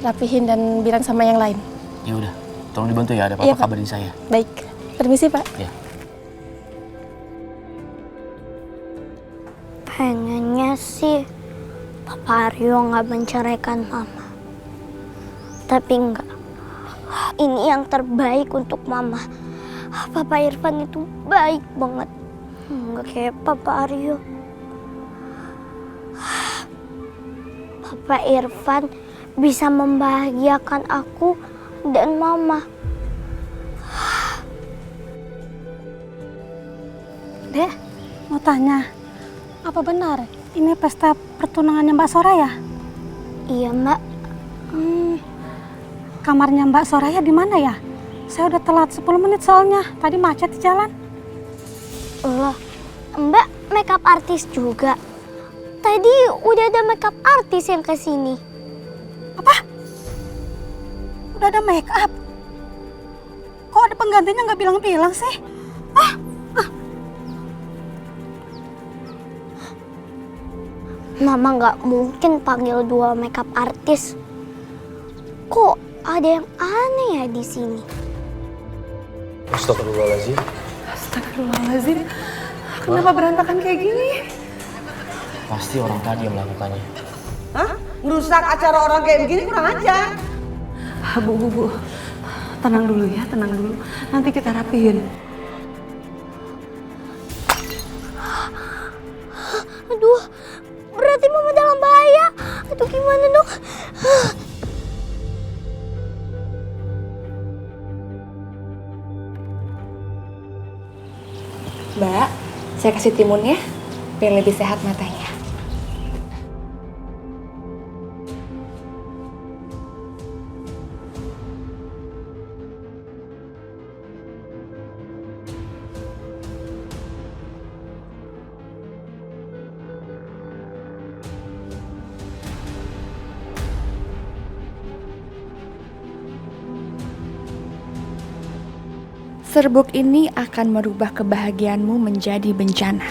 rapihin dan bilang sama yang lain. Ya udah, tolong dibantu ya. Ada Iya, apa-apa Pak. kabarin saya. Baik, permisi Pak. Ya. Pengennya sih Papa Aryo nggak menceraikan Mama. Tapi enggak. Ini yang terbaik untuk Mama. Papa Irfan itu baik banget. Nggak kayak Papa Aryo. Papa Irfan bisa membahagiakan aku dan Mama. Dek, mau tanya, apa benar ini pesta pertunangannya Mbak Soraya? Iya, Mbak. Kamarnya Mbak Soraya di mana ya? Saya udah telat 10 menit soalnya, tadi macet di jalan. Loh, Mbak makeup artis juga. Tadi udah ada makeup artis yang kesini. Apa? Udah ada make up? Kok ada penggantinya nggak bilang-bilang sih? Mama nggak mungkin panggil 2 makeup artis. Kok ada yang aneh ya di sini? Astagfirullahaladzim. Astagfirullahaladzim. Kenapa berantakan kayak gini? Pasti orang tadi yang melakukannya. Hah? Ngerusak acara orang kayak begini kurang ajar. Bu. Tenang dulu ya, tenang dulu. Nanti kita rapihin. Aduh, berarti Mama dalam bahaya. Aduh, gimana dong? Mbak, saya kasih timun ya, biar lebih sehat matanya. Serbuk ini akan merubah kebahagiaanmu menjadi bencana.